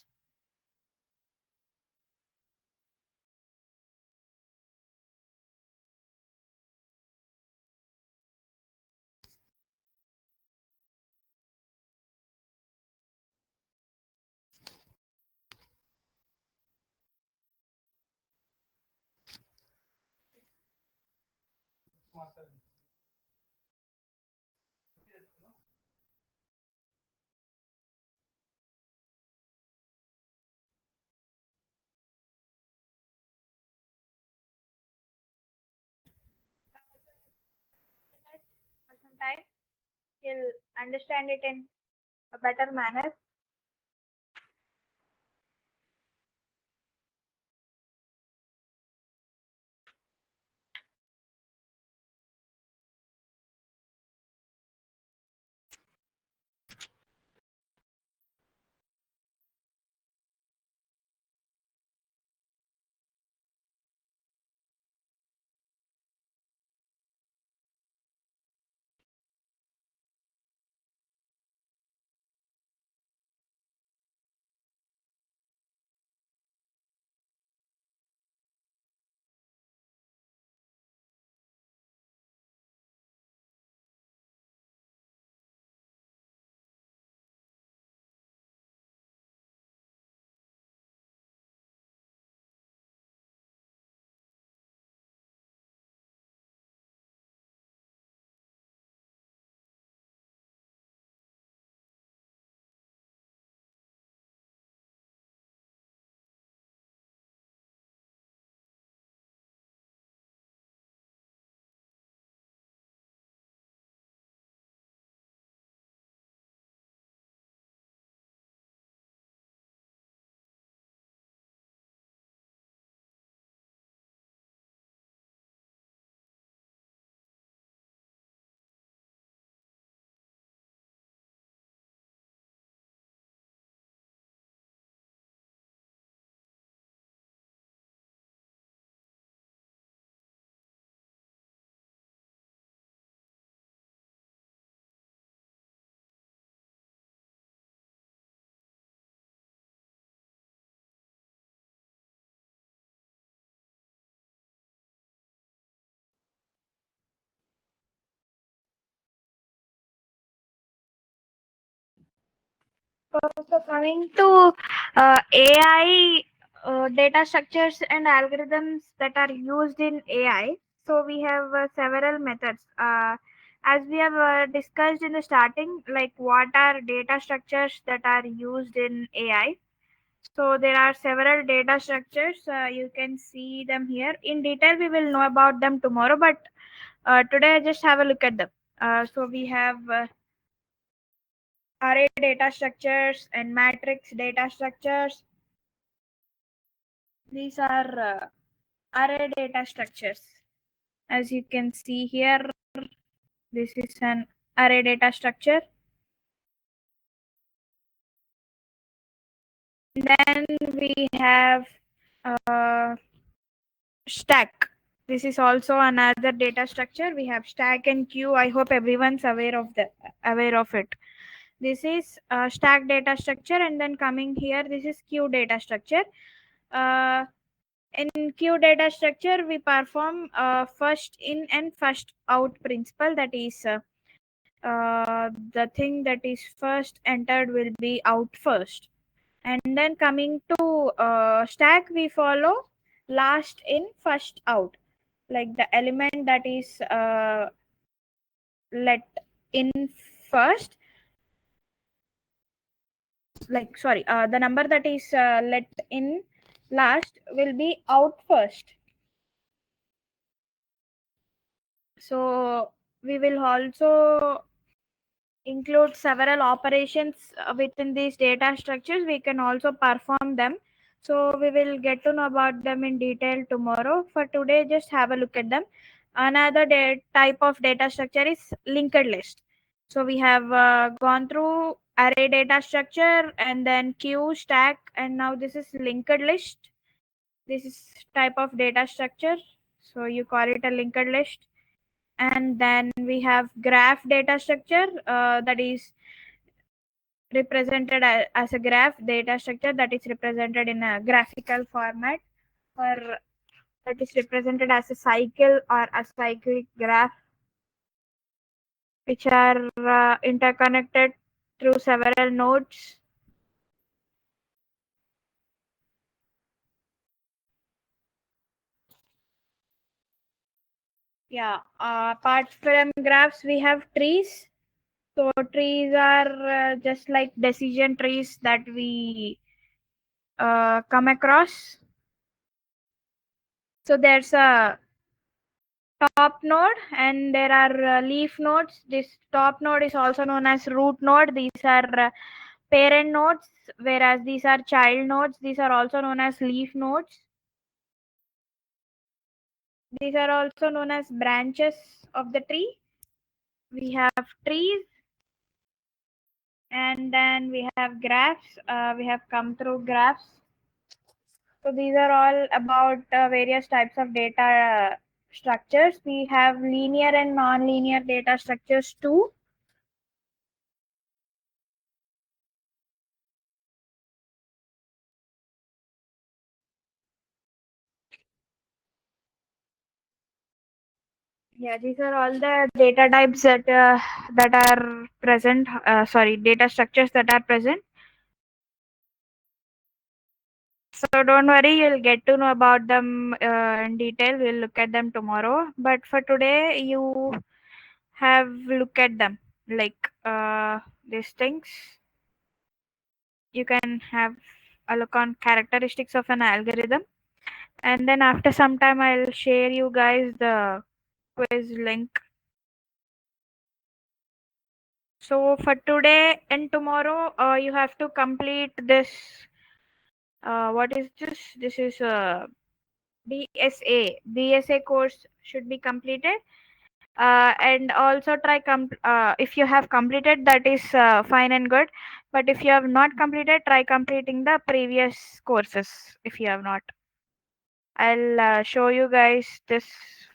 For some time, you'll understand it in a better manner. So coming to AI data structures and algorithms that are used in AI. So we have several methods. As we have discussed in the starting, like what are data structures that are used in AI. So there are several data structures. You can see them here. In detail, we will know about them tomorrow, but today just have a look at them. So we have array data structures and matrix data structures. These are array data structures. As you can see here, this is an array data structure. Then we have uh, stack. This is also another data structure. We have stack and queue. I hope everyone's aware of it. This is stack data structure, and then coming here, this is queue data structure. Uh, in queue data structure, we perform first in and first out principle. That is, the thing that is first entered will be out first. And then coming to stack, we follow last in first out, like the element that is let in first, like sorry, the number that is let in last will be out first. So we will also include several operations within these data structures. We can also perform them. So we will get to know about them in detail tomorrow. For today, just have a look at them. Another type of data structure is linked list. So we have gone through array data structure and then queue, stack, and now this is linked list. This is type of data structure. So you call it a linked list. And then we have graph data structure, that is represented as a graph data structure that is represented in a graphical format, or that is represented as a cycle or a cyclic graph, which are interconnected through several nodes. Yeah, apart from graphs, we have trees. So trees are just like decision trees that we come across. So there's a top node and there are leaf nodes. This top node is also known as root node. These are parent nodes, whereas these are child nodes. These are also known as leaf nodes. These are also known as branches of the tree. We have trees, and then we have graphs. We have come through graphs. So these are all about various types of data structures. We have linear and non-linear data structures too. Yeah, these are all the data types that are present. Sorry, data structures that are present. So don't worry, you'll get to know about them in detail. We'll look at them tomorrow. But for today, you have look at them, like these things. You can have a look on characteristics of an algorithm, and then after some time, I'll share you guys the quiz link. So for today and tomorrow, you have to complete this. What is this? This is BSA. BSA course should be completed. And also try if you have completed, that is fine and good. But if you have not completed, try completing the previous courses if you have not. I'll show you guys this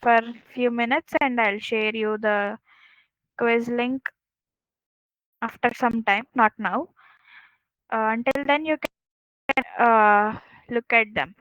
for a few minutes and I'll share you the quiz link after some time, not now. Until then, you can look at them.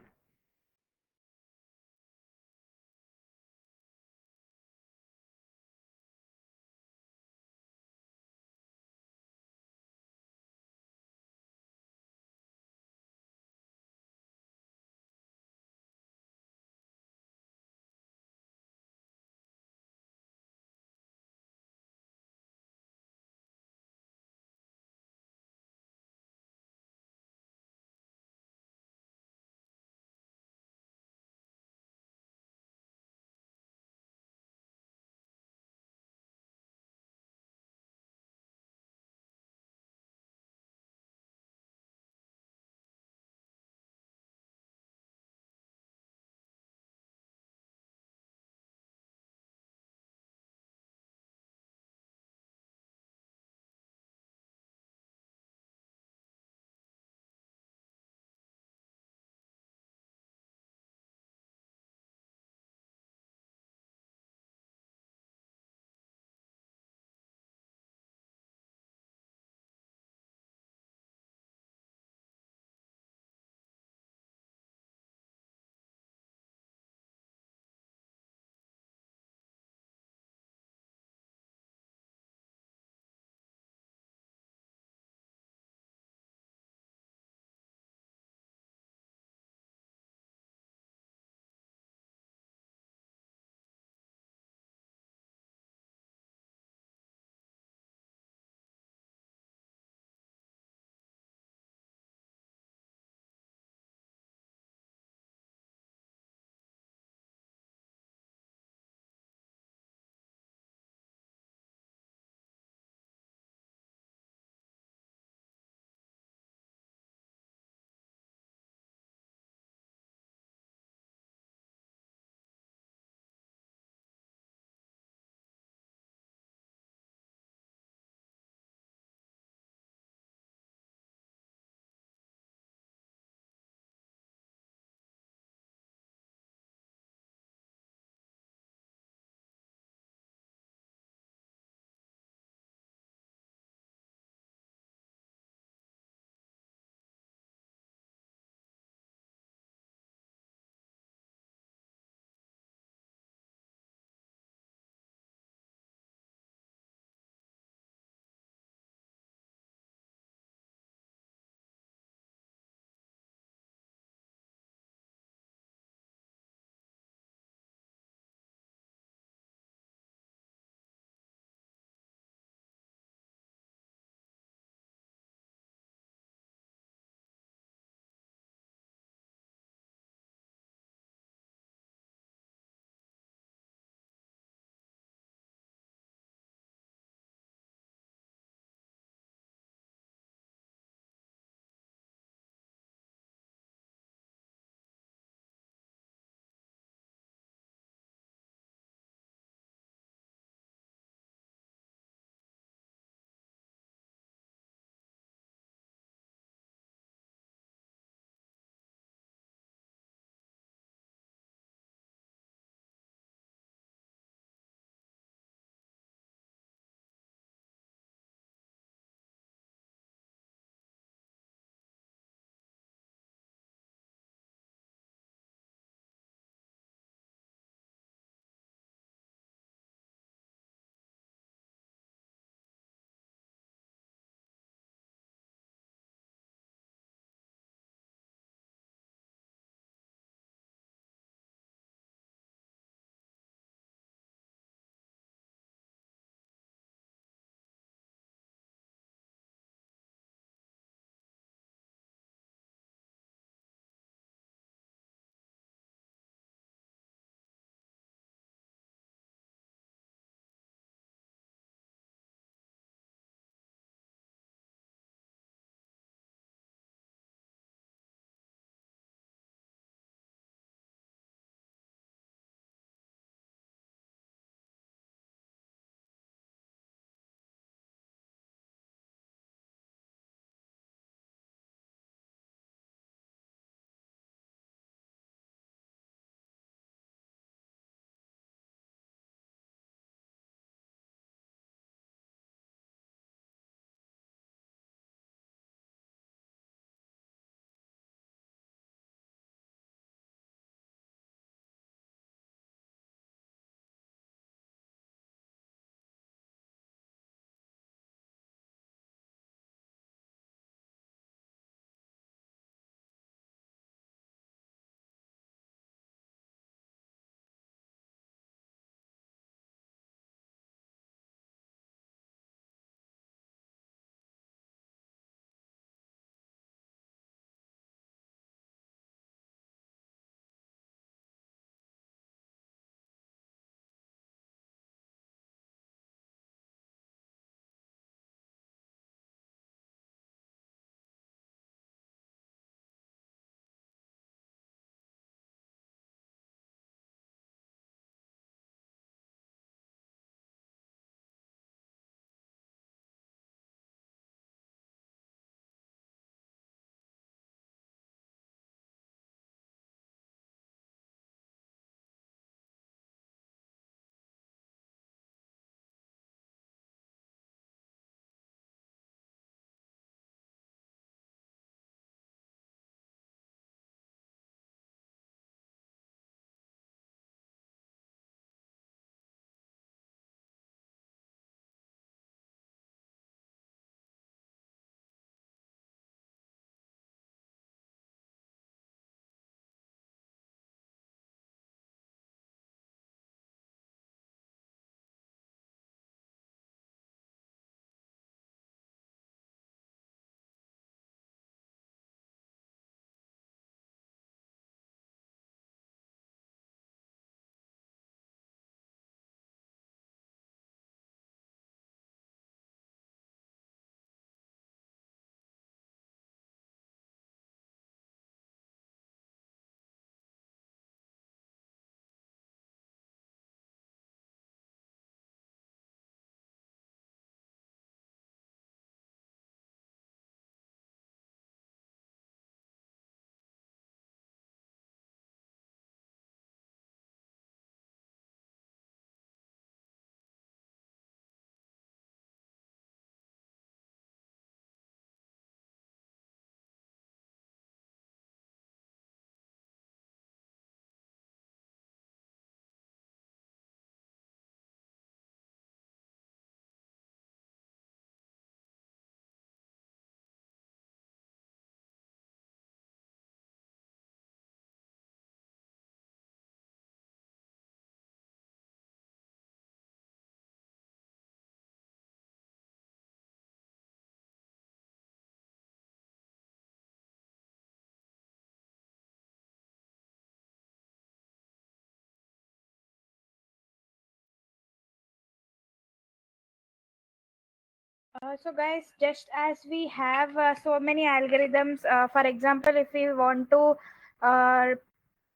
So guys, just as we have so many algorithms, for example, if we want to uh,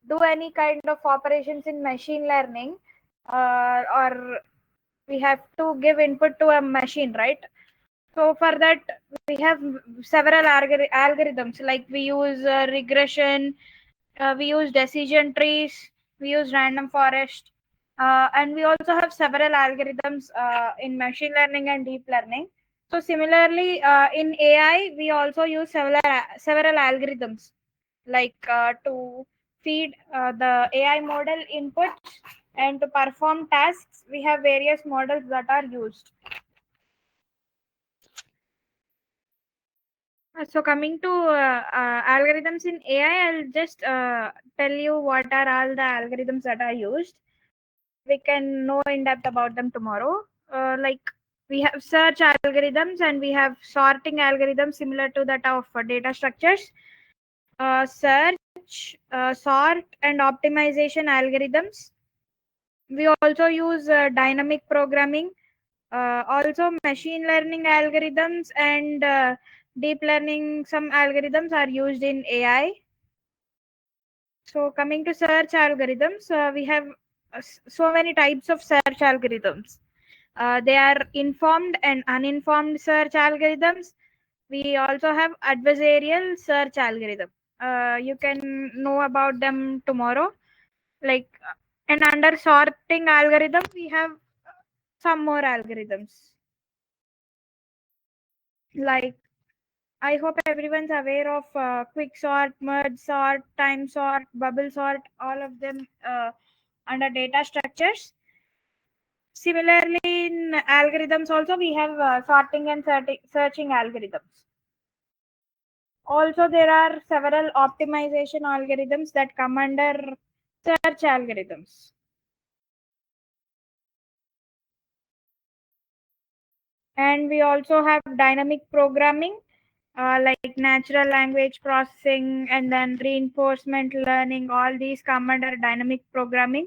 do any kind of operations in machine learning, or we have to give input to a machine, right? So for that, we have several algorithms, like we use regression, we use decision trees, we use random forest, and we also have several algorithms in machine learning and deep learning. So similarly, in AI, we also use several algorithms, like to feed the AI model inputs and to perform tasks. We have various models that are used. So coming to algorithms in AI, I'll just tell you what are all the algorithms that are used. We can know in depth about them tomorrow. Like we have search algorithms and we have sorting algorithms similar to that of data structures. Search, sort, and optimization algorithms. We also use dynamic programming, also machine learning algorithms and deep learning. Some algorithms are used in AI. So coming to search algorithms, we have so many types of search algorithms. They are informed and uninformed search algorithms. We also have adversarial search algorithm. You can know about them tomorrow. Like and under sorting algorithm, we have some more algorithms. Like I hope everyone's aware of quick sort, merge sort, time sort, bubble sort, all of them under data structures. Similarly, in algorithms also we have sorting and searching algorithms. Also, there are several optimization algorithms that come under search algorithms. And we also have dynamic programming, like natural language processing and then reinforcement learning. All these come under dynamic programming.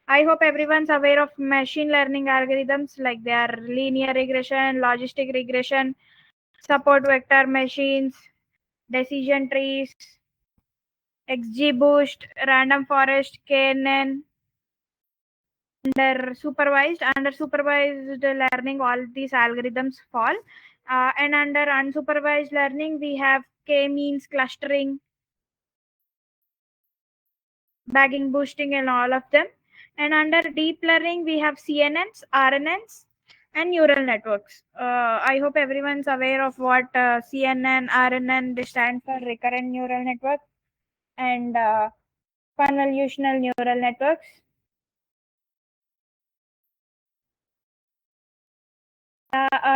I hope everyone's aware of machine learning algorithms, like they are linear regression, logistic regression, support vector machines, decision trees, XGBoost, random forest, KNN. Under supervised learning, all these algorithms fall. And under unsupervised learning, we have k-means clustering, bagging, boosting, and all of them. And under deep learning, we have CNNs, RNNs, and neural networks. I hope everyone's aware of what CNN, RNN, they stand for recurrent neural network and convolutional neural networks.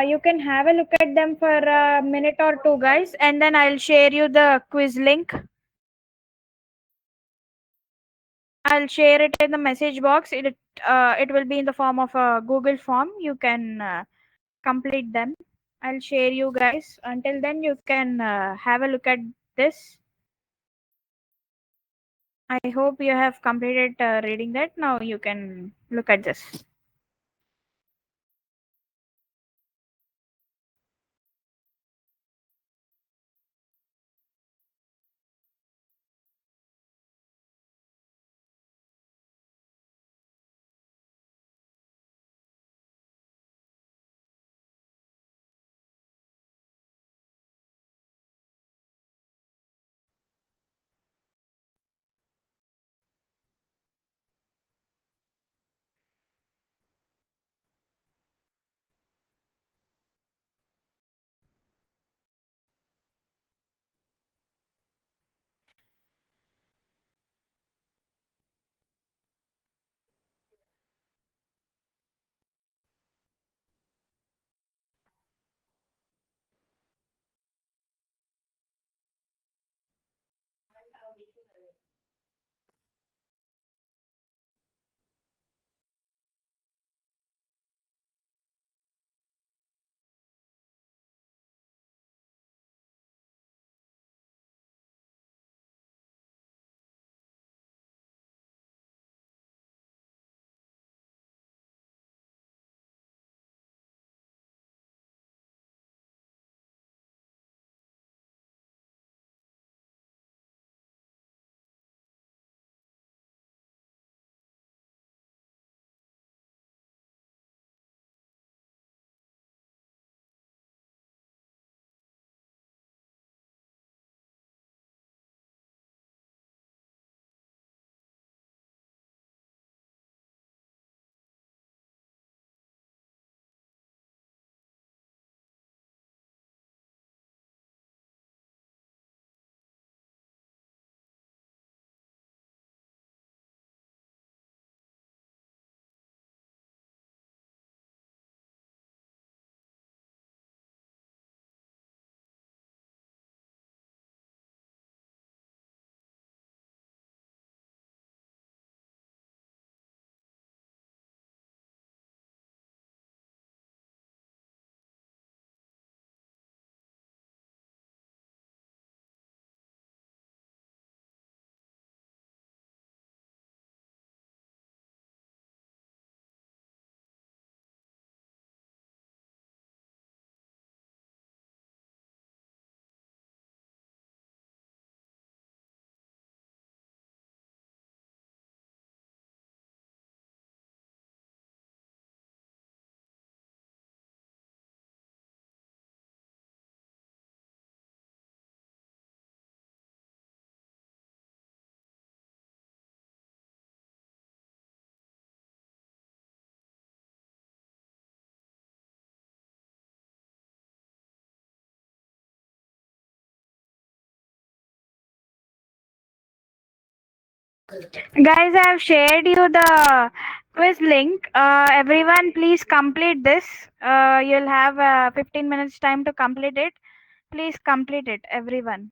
You can have a look at them for a minute or two, guys, and then I'll share you the quiz link. I'll share it in the message box. It will be in the form of a Google form. You can complete them. I'll share you guys. Until then, you can have a look at this. I hope you have completed reading that. Now you can look at this. Guys, I have shared you the quiz link. Everyone, please complete this. You'll have 15 minutes time to complete it. Please complete it, everyone.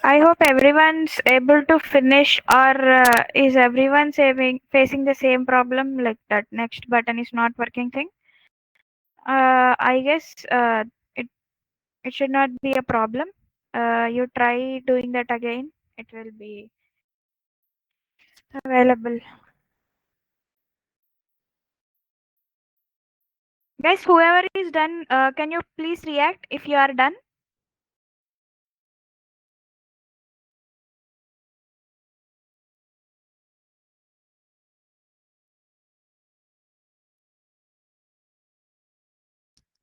I hope everyone's able to finish, or is everyone facing the same problem, like that next button is not working thing? I guess it it should not be a problem. You try doing that again. It will be available. Guys, whoever is done, can you please react if you are done?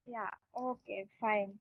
Yeah, okay, fine.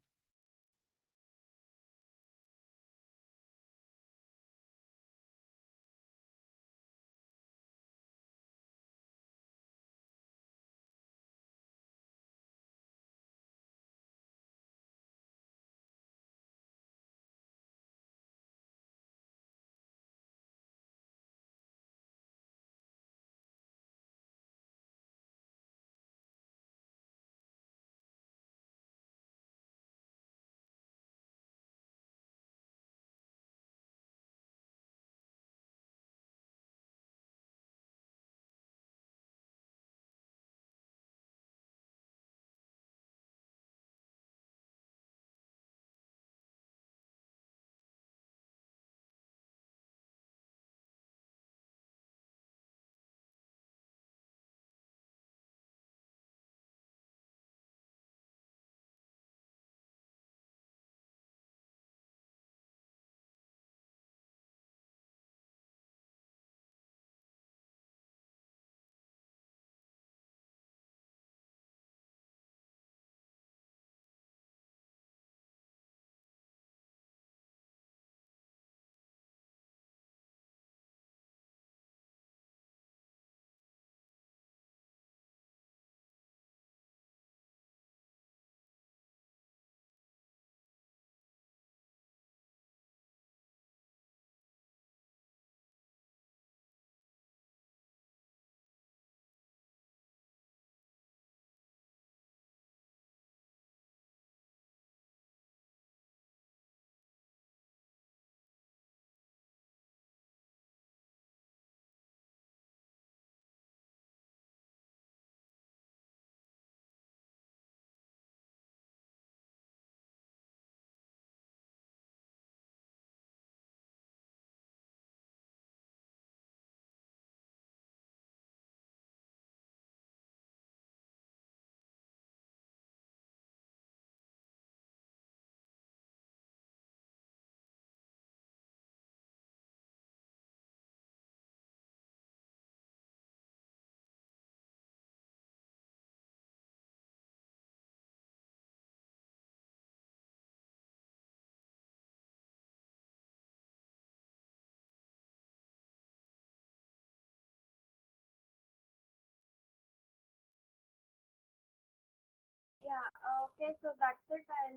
Yeah, okay, so that's it. I'll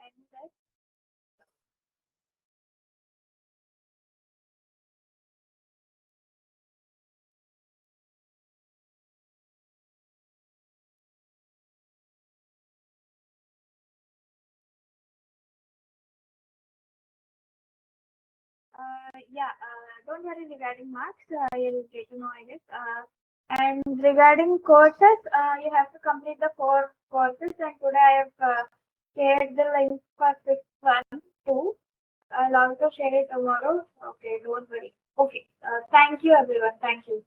end this. Yeah, don't worry regarding marks. You'll get to know, I guess. And regarding courses, you have to complete the four courses. And today I have shared the link for fifth one too. I'll also share it tomorrow. Okay, don't worry. Okay, thank you everyone. Thank you.